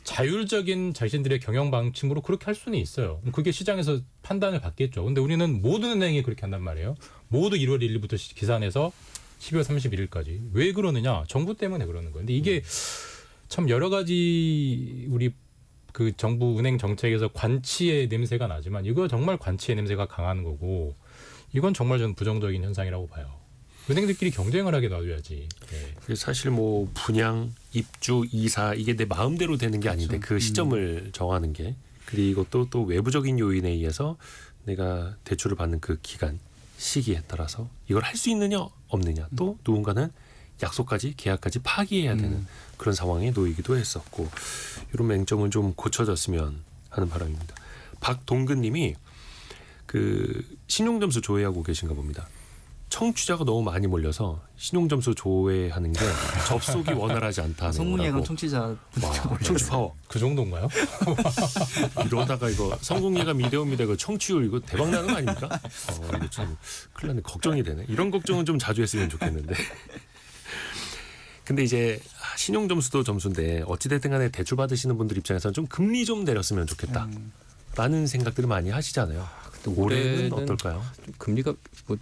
자율적인 자신들의 경영 방침으로 그렇게 할 수는 있어요. 그게 시장에서 판단을 받겠죠. 근데 우리는 모든 은행이 그렇게 한단 말이에요. 모두 1월 1일부터 계산해서 12월 31일까지. 왜 그러느냐? 정부 때문에 그러는 거예요. 근데 이게 참 여러 가지 우리 그 정부 은행 정책에서 관치의 냄새가 나지만 이거 정말 관치의 냄새가 강한 거고 이건 정말 저는 부정적인 현상이라고 봐요. 은행들끼리 경쟁을 하게 놔둬야지. 네. 그래서 사실 뭐 분양, 입주, 이사 이게 내 마음대로 되는 게 아닌데 그 시점을 정하는 게 그리고 또 외부적인 요인에 의해서 내가 대출을 받는 그 기간, 시기에 따라서 이걸 할 수 있느냐 없느냐 또 누군가는 약속까지 계약까지 파기해야 되는 그런 상황에 놓이기도 했었고 이런 맹점은 좀 고쳐졌으면 하는 바람입니다. 박동근님이 그 신용점수 조회하고 계신가 봅니다. 청취자가 너무 많이 몰려서 신용점수 조회하는 게 접속이 원활하지 않다는 성공예감 거라고. 청취자 와, 청취 파워. 그 정도인가요? 이러다가 이거 성공예감 이대호입니다. 이거 청취율 이거 대박 나는 거 아닙니까? 이거 좀 큰일 났네. 걱정이 되네. 이런 걱정은 좀 자주 했으면 좋겠는데. 근데 이제 신용점수도 점수인데 어찌됐든 간에 대출 받으시는 분들 입장에서는 좀 금리 좀 내렸으면 좋겠다. 라는 생각들을 많이 하시잖아요. 근데 올해는 어떨까요? 좀 금리가 뭐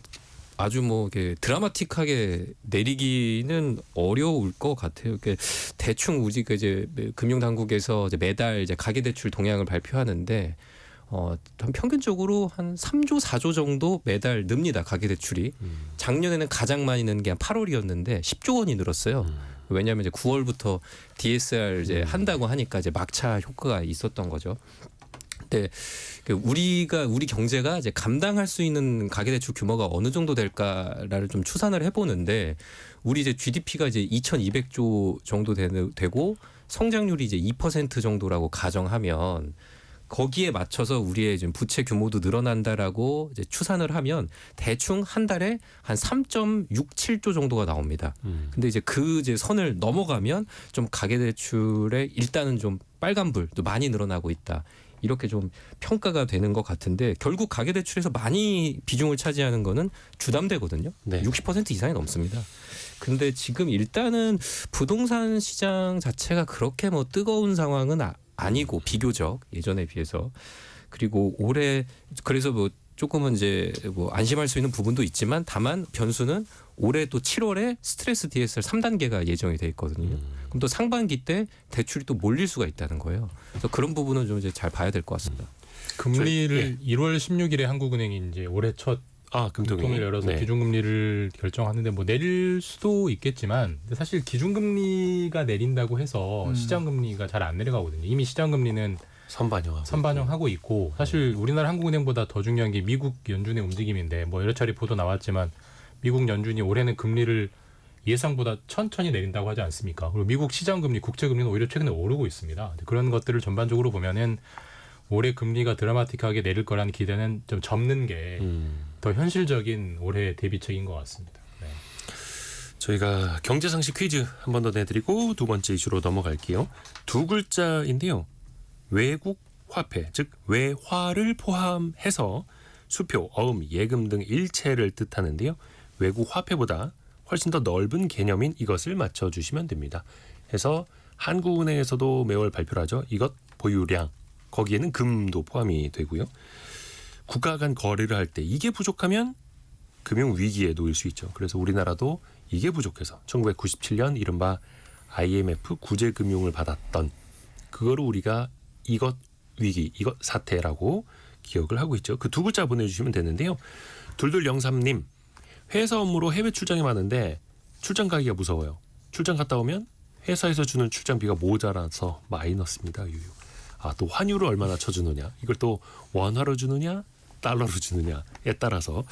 아주 뭐 이렇게 드라마틱하게 내리기는 어려울 것 같아요. 이렇게 대충 우리가 이제 금융당국에서 이제 매달 이제 가계대출 동향을 발표하는데 한 평균적으로 한 3조 4조 정도 매달 늡니다. 가계대출이. 작년에는 가장 많이 는 게 한 8월이었는데 10조 원이 늘었어요. 왜냐하면 이제 9월부터 DSR 이제 한다고 하니까 이제 막차 효과가 있었던 거죠. 근데 우리 경제가 이제 감당할 수 있는 가계대출 규모가 어느 정도 될까를 좀 추산을 해보는데 우리 이제 GDP가 이제 2,200조 정도 되고 성장률이 이제 2% 정도라고 가정하면 거기에 맞춰서 우리의 지금 부채 규모도 늘어난다라고 이제 추산을 하면 대충 한 달에 한 3.67조 정도가 나옵니다. 근데 이제 그 이제 선을 넘어가면 좀 가계대출에 일단은 좀 빨간불도 많이 늘어나고 있다. 이렇게 좀 평가가 되는 것 같은데 결국 가계대출에서 많이 비중을 차지하는 거는 주담대거든요. 네. 60% 이상이 넘습니다. 근데 지금 일단은 부동산 시장 자체가 그렇게 뭐 뜨거운 상황은 아니고 비교적 예전에 비해서 그리고 올해 그래서 뭐 조금은 이제 뭐 안심할 수 있는 부분도 있지만 다만 변수는 올해 또 7월에 스트레스 DSR 3단계가 예정이 돼 있거든요. 그럼 또 상반기 때 대출이 또 몰릴 수가 있다는 거예요. 그래서 그런 부분은 좀 이제 잘 봐야 될 것 같습니다. 금리를 1월 16일에 한국은행이 이제 올해 첫 금통을 열어서 네. 기준금리를 결정하는데 뭐 내릴 수도 있겠지만 사실 기준금리가 내린다고 해서 시장금리가 잘 안 내려가거든요. 이미 시장금리는 선반영하고 있고 사실 우리나라 한국은행보다 더 중요한 게 미국 연준의 움직임인데 뭐 여러 차례 보도 나왔지만 미국 연준이 올해는 금리를 예상보다 천천히 내린다고 하지 않습니까? 그리고 미국 시장금리, 국채금리는 오히려 최근에 오르고 있습니다. 그런 것들을 전반적으로 보면은 올해 금리가 드라마틱하게 내릴 거라는 기대는 좀 접는 게 더 현실적인 올해 대비책인 것 같습니다. 네. 저희가 경제상식 퀴즈 한 번 더 내드리고 두 번째 이슈로 넘어갈게요. 두 글자인데요. 외국 화폐, 즉 외화를 포함해서 수표, 어음, 예금 등 일체를 뜻하는데요. 외국 화폐보다 훨씬 더 넓은 개념인 이것을 맞춰주시면 됩니다. 해서 한국은행에서도 매월 발표를 하죠. 이것 보유량, 거기에는 금도 포함이 되고요. 국가 간 거래를 할 때 이게 부족하면 금융위기에 놓일 수 있죠. 그래서 우리나라도 이게 부족해서 1997년 이른바 IMF 구제금융을 받았던 그거를 우리가 이것 위기, 이것 사태라고 기억을 하고 있죠. 그 두 글자 보내주시면 되는데요. 2203님, 회사 업무로 해외 출장이 많은데 출장 가기가 무서워요. 출장 갔다 오면 회사에서 주는 출장비가 모자라서 마이너스입니다. 유유. 또 환율을 얼마나 쳐주느냐, 이걸 또 원화로 주느냐 달러로 주느냐에 따라서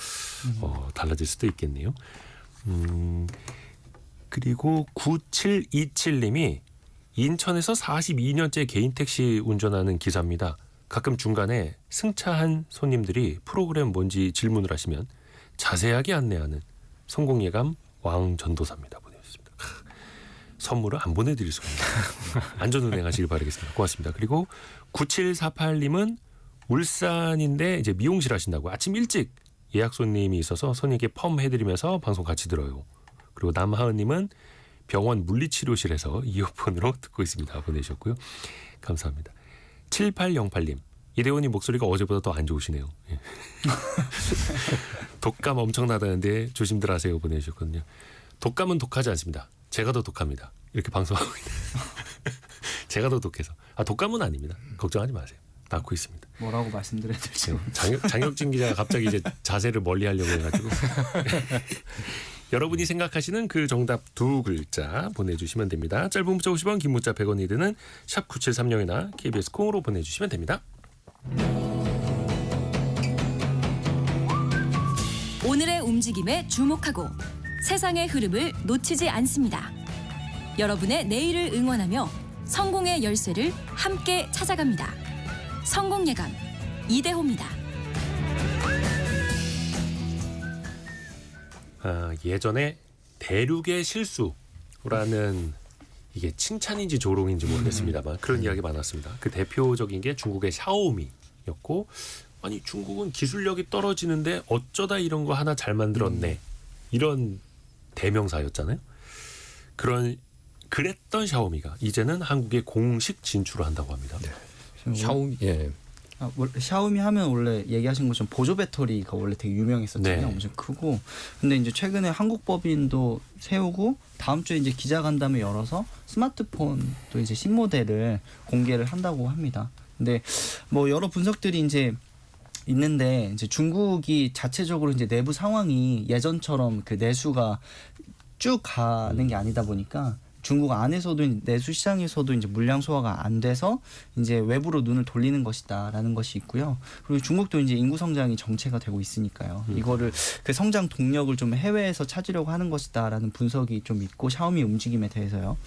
달라질 수도 있겠네요. 그리고 9727님이 인천에서 42년째 개인 택시 운전하는 기사입니다. 가끔 중간에 승차한 손님들이 프로그램 뭔지 질문을 하시면 자세하게 안내하는 성공예감 왕전도사입니다. 보내주셨습니다. 선물을 안 보내드릴 수가 있네요. 안전운행하시길 바라겠습니다. 고맙습니다. 그리고 9748님은 울산인데 이제 미용실 하신다고 아침 일찍 예약 손님이 있어서 손님께 펌 해드리면서 방송 같이 들어요. 그리고 남하은님은 병원 물리치료실에서 이어폰으로 듣고 있습니다. 보내주셨고요. 감사합니다. 7808님, 이대호님 목소리가 어제보다 더 안 좋으시네요. 예. 독감 엄청나다는데 조심들 하세요 보내주셨거든요. 독감은 독하지 않습니다. 제가 더 독합니다. 이렇게 방송하고 있는. 제가 더 독해서. 독감은 아닙니다. 걱정하지 마세요. 낫고 있습니다. 뭐라고 말씀드려야 될지. 장혁진 기자가 갑자기 이제 자세를 멀리 하려고 해가지고. 여러분이 생각하시는 그 정답 두 글자 보내주시면 됩니다. 짧은 문자 50원, 긴 문자 100원이 드는 샵 9730이나 KBS 콩으로 보내주시면 됩니다. 오늘의 움직임에 주목하고 세상의 흐름을 놓치지 않습니다. 여러분의 내일을 응원하며 성공의 열쇠를 함께 찾아갑니다. 성공예감 이대호입니다. 예전에 대륙의 실수라는 이게 칭찬인지 조롱인지 모르겠습니다만 그런 이야기 많았습니다. 그 대표적인 게 중국의 샤오미였고, 아니 중국은 기술력이 떨어지는데 어쩌다 이런 거 하나 잘 만들었네, 이런 대명사였잖아요. 그랬던 샤오미가 이제는 한국에 공식 진출을 한다고 합니다. 샤오미 예. 샤오미 하면 원래 얘기하신 것처럼 보조 배터리가 원래 되게 유명했었잖아요. 네. 엄청 크고. 근데 이제 최근에 한국 법인도 세우고 다음 주에 이제 기자간담회 열어서 스마트폰도 이제 신모델을 공개를 한다고 합니다. 근데 뭐 여러 분석들이 이제 있는데, 이제 중국이 자체적으로 이제 내부 상황이 예전처럼 그 내수가 쭉 가는 게 아니다 보니까 중국 안에서도 내수 시장에서도 이제 물량 소화가 안 돼서 이제 외부로 눈을 돌리는 것이다라는 것이 있고요. 그리고 중국도 이제 인구 성장이 정체가 되고 있으니까요. 이거를 그 성장 동력을 좀 해외에서 찾으려고 하는 것이다라는 분석이 좀 있고, 샤오미 움직임에 대해서요.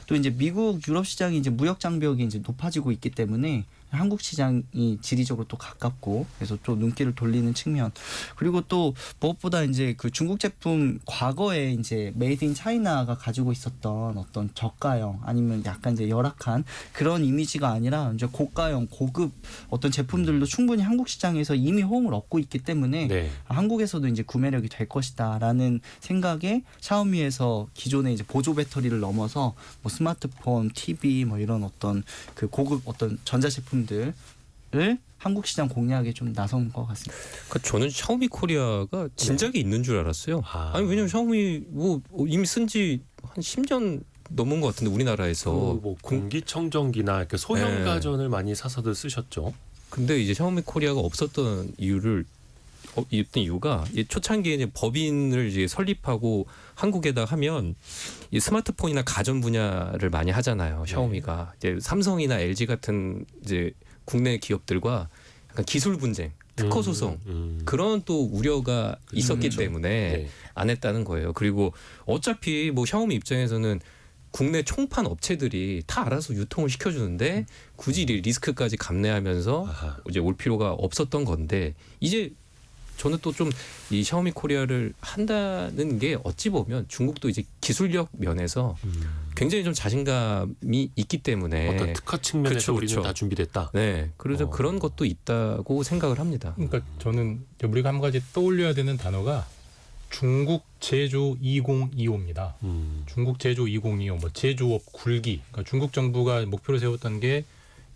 또 이제 미국, 유럽 시장이 이제 무역 장벽이 이제 높아지고 있기 때문에 한국 시장이 지리적으로 또 가깝고, 그래서 또 눈길을 돌리는 측면. 그리고 또 무엇보다 이제 그 중국 제품 과거에 이제 메이드 인 차이나가 가지고 있었던 어떤 저가형 아니면 약간 이제 열악한 그런 이미지가 아니라 이제 고가형, 고급 어떤 제품들도 충분히 한국 시장에서 이미 호응을 얻고 있기 때문에 네. 한국에서도 이제 구매력이 될 것이다라는 생각에 샤오미에서 기존의 이제 보조 배터리를 넘어서 뭐 스마트폰, TV 뭐 이런 어떤 그 고급 어떤 전자제품들을 한국 시장 공략에 좀 나선 것 같습니다. 그러니까 저는 샤오미 코리아가 진작에 있는 줄 알았어요. 아니 왜냐면 샤오미 뭐 이미 쓴지 한 10년 넘은 것 같은데 우리나라에서. 뭐 공기청정기나 이렇게 소형 네. 가전을 많이 사서들 쓰셨죠. 근데 이제 샤오미 코리아가 없었던 이유가 이 초창기에 이제 법인을 이제 설립하고 한국에다 하면 이 스마트폰이나 가전 분야를 많이 하잖아요. 샤오미가 이제 삼성이나 LG 같은 이제 국내 기업들과 약간 기술 분쟁, 특허 소송 그런 또 우려가 있었기 때문에 네. 안 했다는 거예요. 그리고 어차피 뭐 샤오미 입장에서는 국내 총판 업체들이 다 알아서 유통을 시켜주는데 굳이 리스크까지 감내하면서 아하. 이제 올 필요가 없었던 건데, 이제 저는 또 좀 이 샤오미 코리아를 한다는 게 어찌 보면 중국도 이제 기술력 면에서 굉장히 좀 자신감이 있기 때문에 어떤 특허 측면에서 그쵸, 우리는 그쵸. 다 준비됐다. 네, 그래서 그런 것도 있다고 생각을 합니다. 그러니까 저는 우리가 한 가지 떠올려야 되는 단어가 중국 제조 2025입니다. 중국 제조 2025, 뭐 제조업 굴기. 그러니까 중국 정부가 목표로 세웠던 게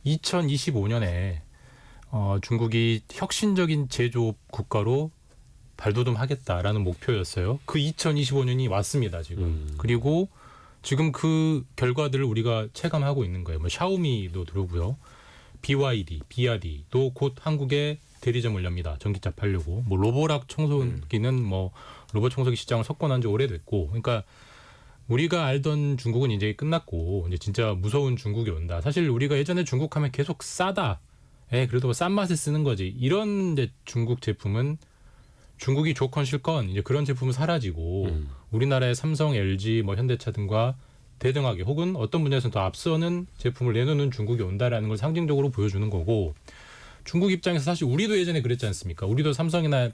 2025년에 중국이 혁신적인 제조업 국가로 발돋움하겠다라는 목표였어요. 그 2025년이 왔습니다, 지금. 그리고 지금 그 결과들을 우리가 체감하고 있는 거예요. 뭐 샤오미도 들어오고요. BYD, 비아디도 곧 한국에 대리점을 엽니다. 전기차 팔려고. 뭐 로보락 청소기는 뭐 로봇 청소기 시장을 석권한 지 오래됐고, 그러니까 우리가 알던 중국은 이제 끝났고 이제 진짜 무서운 중국이 온다. 사실 우리가 예전에 중국하면 계속 싸다. 그래도 뭐 싼 맛에 쓰는 거지. 이런 이제 중국 제품은 중국이 좋건 싫건 이제 그런 제품은 사라지고 우리나라의 삼성, LG, 뭐 현대차 등과 대등하게 혹은 어떤 분야에서는 더 앞서는 제품을 내놓는 중국이 온다라는 걸 상징적으로 보여주는 거고, 중국 입장에서 사실 우리도 예전에 그랬지 않습니까? 우리도 삼성이나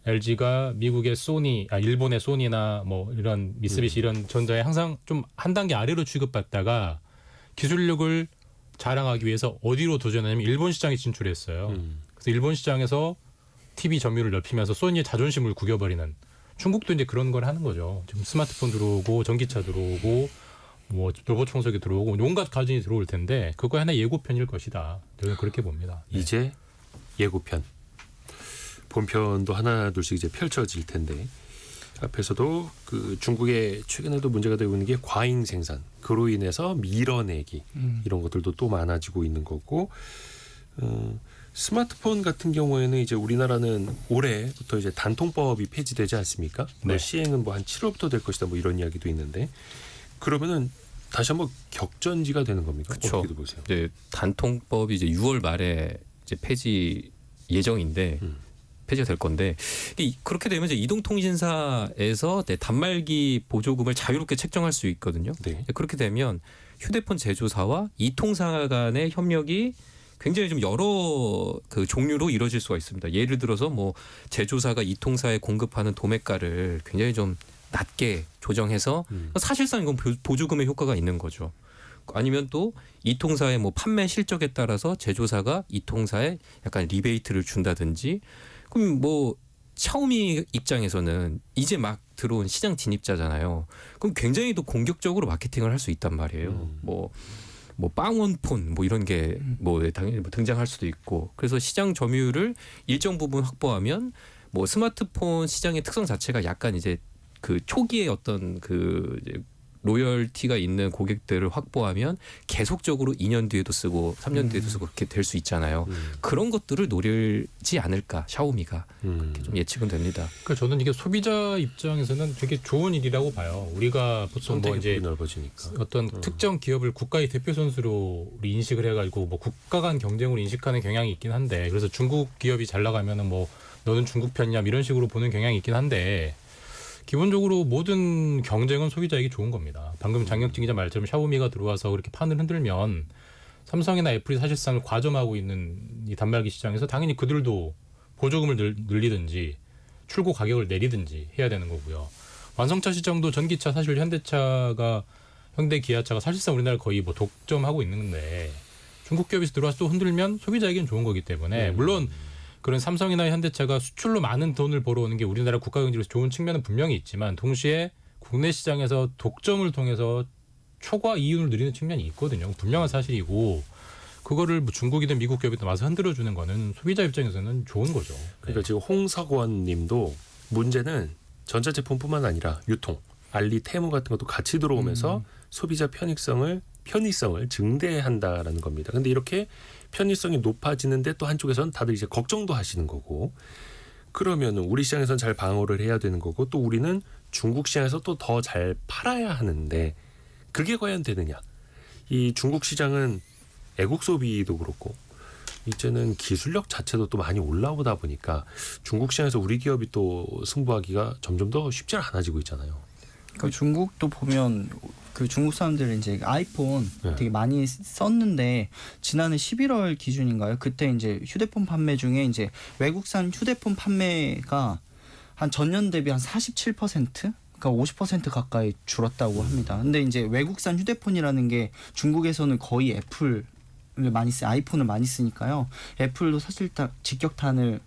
LG가 미국의 소니, 일본의 소니나 뭐 이런 미쓰비시 이런 전자에 항상 좀 한 단계 아래로 취급받다가 기술력을 자랑하기 위해서 어디로 도전하냐면 일본 시장에 진출했어요. 그래서 일본 시장에서 TV 점유율을 넓히면서 소니의 자존심을 구겨버리는, 중국도 이제 그런 걸 하는 거죠. 지금 스마트폰 들어오고 전기차 들어오고 뭐 로봇 청소기 들어오고 온갖 가전이 들어올 텐데 그거 하나 예고편일 것이다. 저는 그렇게 봅니다. 네. 이제 예고편, 본편도 하나 둘씩 이제 펼쳐질 텐데 앞에서도 그 중국의 최근에도 문제가 되고 있는 게 과잉 생산, 그로 인해서 밀어내기 이런 것들도 또 많아지고 있는 거고 스마트폰 같은 경우에는 이제 우리나라는 올해부터 이제 단통법이 폐지되지 않습니까? 네. 시행은 뭐 한 7월부터 될 것이다 뭐 이런 이야기도 있는데 그러면은 다시 한번 격전지가 되는 겁니까? 그쵸. 어떻게 보세요? 이제 단통법이 이제 6월 말에 이제 폐지 예정인데 폐지가 될 건데 그렇게 되면 이제 이동통신사에서 단말기 보조금을 자유롭게 책정할 수 있거든요. 네. 그렇게 되면 휴대폰 제조사와 이통사 간의 협력이 굉장히 좀 여러 그 종류로 이루어질 수가 있습니다. 예를 들어서 뭐 제조사가 이통사에 공급하는 도매가를 굉장히 좀 낮게 조정해서 사실상 이건 보조금의 효과가 있는 거죠. 아니면 또 이통사의 뭐 판매 실적에 따라서 제조사가 이통사에 약간 리베이트를 준다든지 그럼 뭐 샤오미 입장에서는 이제 막 들어온 시장 진입자잖아요. 그럼 굉장히 또 공격적으로 마케팅을 할 수 있단 말이에요. 뭐 빵원폰 뭐 이런 게 뭐 당연히 뭐 등장할 수도 있고 그래서 시장 점유율을 일정 부분 확보하면 뭐 스마트폰 시장의 특성 자체가 약간 이제 그 초기에 어떤 그 이제 로열티가 있는 고객들을 확보하면 계속적으로 2년 뒤에도 쓰고 3년 뒤에도 쓰고 그렇게 될 수 있잖아요. 그런 것들을 노리지 않을까 샤오미가 그렇게 좀 예측은 됩니다. 그러니까 저는 이게 소비자 입장에서는 되게 좋은 일이라고 봐요. 우리가 보통 뭐 이제 넓어지니까. 어떤 특정 기업을 국가의 대표 선수로 우리 인식을 해가지고 뭐 국가 간 경쟁으로 인식하는 경향이 있긴 한데 그래서 중국 기업이 잘 나가면은 뭐 너는 중국 편이냐 이런 식으로 보는 경향이 있긴 한데 기본적으로 모든 경쟁은 소비자에게 좋은 겁니다. 방금 장혁진 기자 말처럼 샤오미가 들어와서 그렇게 판을 흔들면 삼성이나 애플이 사실상 과점하고 있는 이 단말기 시장에서 당연히 그들도 보조금을 늘리든지 출고 가격을 내리든지 해야 되는 거고요. 완성차 시장도 전기차 사실 현대 기아차가 사실상 우리나라 거의 뭐 독점하고 있는데 중국 기업에서 들어와서 또 흔들면 소비자에게는 좋은 거기 때문에 물론 그런 삼성이나 현대차가 수출로 많은 돈을 벌어오는 게 우리나라 국가 경제에서 좋은 측면은 분명히 있지만 동시에 국내 시장에서 독점을 통해서 초과 이윤을 누리는 측면이 있거든요. 분명한 사실이고 그거를 뭐 중국이든 미국 기업이든 와서 흔들어주는 거는 소비자 입장에서는 좋은 거죠. 그러니까 지금 홍석원님도 문제는 전자제품뿐만 아니라 유통, 알리, 테무 같은 것도 같이 들어오면서 소비자 편의성을 증대한다라는 겁니다. 근데 이렇게 편의성이 높아지는데 또 한쪽에서는 다들 이제 걱정도 하시는 거고 그러면 우리 시장에서는 잘 방어를 해야 되는 거고 또 우리는 중국 시장에서 또 더 잘 팔아야 하는데 그게 과연 되느냐. 이 중국 시장은 애국 소비도 그렇고 이제는 기술력 자체도 또 많이 올라오다 보니까 중국 시장에서 우리 기업이 또 승부하기가 점점 더 쉽지 않아지고 있잖아요. 그 중국도 보면 그 중국 사람들은 이제 아이폰 네. 되게 많이 썼는데 지난해 11월 기준인가요? 그때 이제 휴대폰 판매 중에 이제 외국산 휴대폰 판매가 한 전년 대비 한 47%? 그러니까 50% 가까이 줄었다고 합니다. 근데 이제 외국산 휴대폰이라는 게 중국에서는 거의 애플을 많이 아이폰을 많이 쓰니까요. 애플도 사실 직격탄을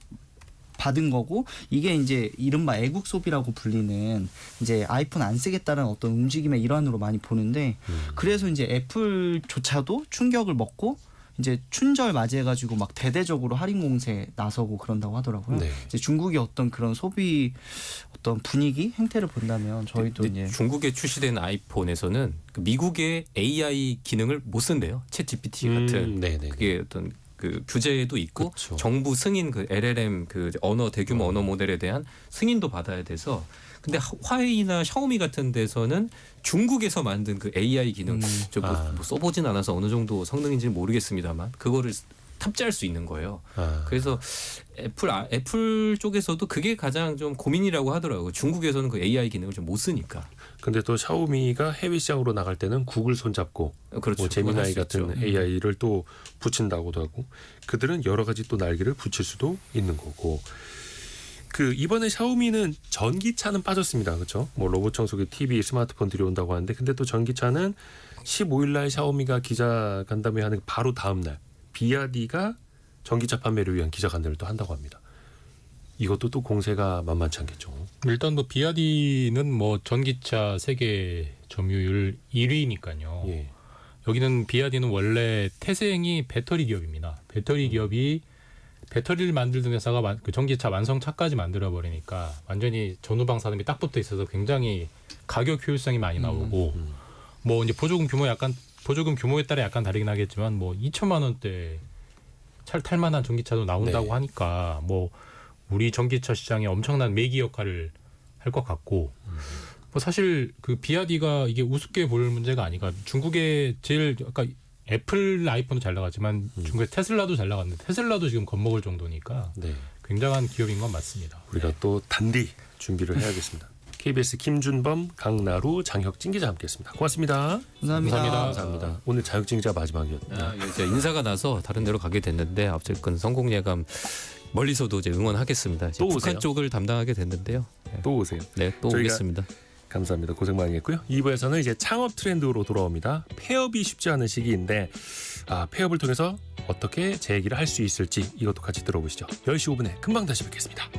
받은 거고 이게 이제 이른바 애국 소비라고 불리는 이제 아이폰 안 쓰겠다는 어떤 움직임의 일환으로 많이 보는데 그래서 이제 애플조차도 충격을 먹고 이제 춘절 맞이해가지고 막 대대적으로 할인 공세에 나서고 그런다고 하더라고요. 네. 이제 중국의 어떤 그런 소비 어떤 분위기 행태를 본다면 저희도 근데 이제 중국에 출시된 아이폰에서는 그 미국의 AI 기능을 못 쓴대요. 챗 GPT 같은 네네. 그게 어떤 그 규제도 있고 그쵸. 정부 승인 그 LLM 그 언어 대규모 언어 모델에 대한 승인도 받아야 돼서 근데 화웨이나 샤오미 같은 데서는 중국에서 만든 그 AI 기능 뭐 써보진 않아서 어느 정도 성능인지는 모르겠습니다만 그거를 탑재할 수 있는 거예요. 그래서 애플 쪽에서도 그게 가장 좀 고민이라고 하더라고요. 중국에서는 그 AI 기능을 좀 못 쓰니까. 근데 또 샤오미가 해외 시장으로 나갈 때는 구글 손잡고 그렇죠. 뭐 그건 할 제미나이 수 같은 있죠. AI를 또 붙인다고도 하고 그들은 여러 가지 또 날개를 붙일 수도 있는 거고 그 이번에 샤오미는 전기차는 빠졌습니다. 그렇죠? 뭐 로봇 청소기, TV, 스마트폰 들여온다고 하는데 근데 또 전기차는 15일 날 샤오미가 기자 간담회 하는 바로 다음 날 비아디가 전기차 판매를 위한 기자 간담회를 또 한다고 합니다. 이것도 또 공세가 만만치 않겠죠. 일단 뭐 비아디는 뭐 전기차 세계 점유율 1위니까요. 예. 여기는 비아디는 원래 태생이 배터리 기업입니다. 배터리 기업이 배터리를 만들던 회사가 그 전기차 완성차까지 만들어 버리니까 완전히 전후방 산업이 딱 붙어 있어서 굉장히 가격 효율성이 많이 나오고 뭐 이제 보조금 규모에 따라 약간 다르긴 하겠지만 뭐 2천만 원대 탈만한 전기차도 나온다고 네. 하니까 뭐 우리 전기차 시장에 엄청난 매기 역할을 할 것 같고 뭐 사실 그 비아디가 이게 우습게 볼 문제가 아니라 중국의 제일 아까 애플 아이폰도 잘 나가지만 중국의 테슬라도 잘 나갔는데 테슬라도 지금 겁먹을 정도니까 네. 굉장한 기업인 건 맞습니다. 우리가 또 단디 준비를 해야겠습니다. KBS 김준범, 강나루, 장혁진 기자 함께했습니다. 고맙습니다. 감사합니다. 감사합니다. 오늘 장혁진 기자 마지막이었네요. 이제 인사가 나서 다른 데로 가게 됐는데 어쨌든 성공 예감 멀리서도 이제 응원하겠습니다. 이제 또 오세요? 북한 쪽을 담당하게 됐는데요. 또 오세요. 네, 또 저희가 오겠습니다. 감사합니다. 고생 많이 했고요. 2부에서는 이제 창업 트렌드로 돌아옵니다. 폐업이 쉽지 않은 시기인데 폐업을 통해서 어떻게 재기를 할 수 있을지 이것도 같이 들어보시죠. 10시 5분에 금방 다시 뵙겠습니다.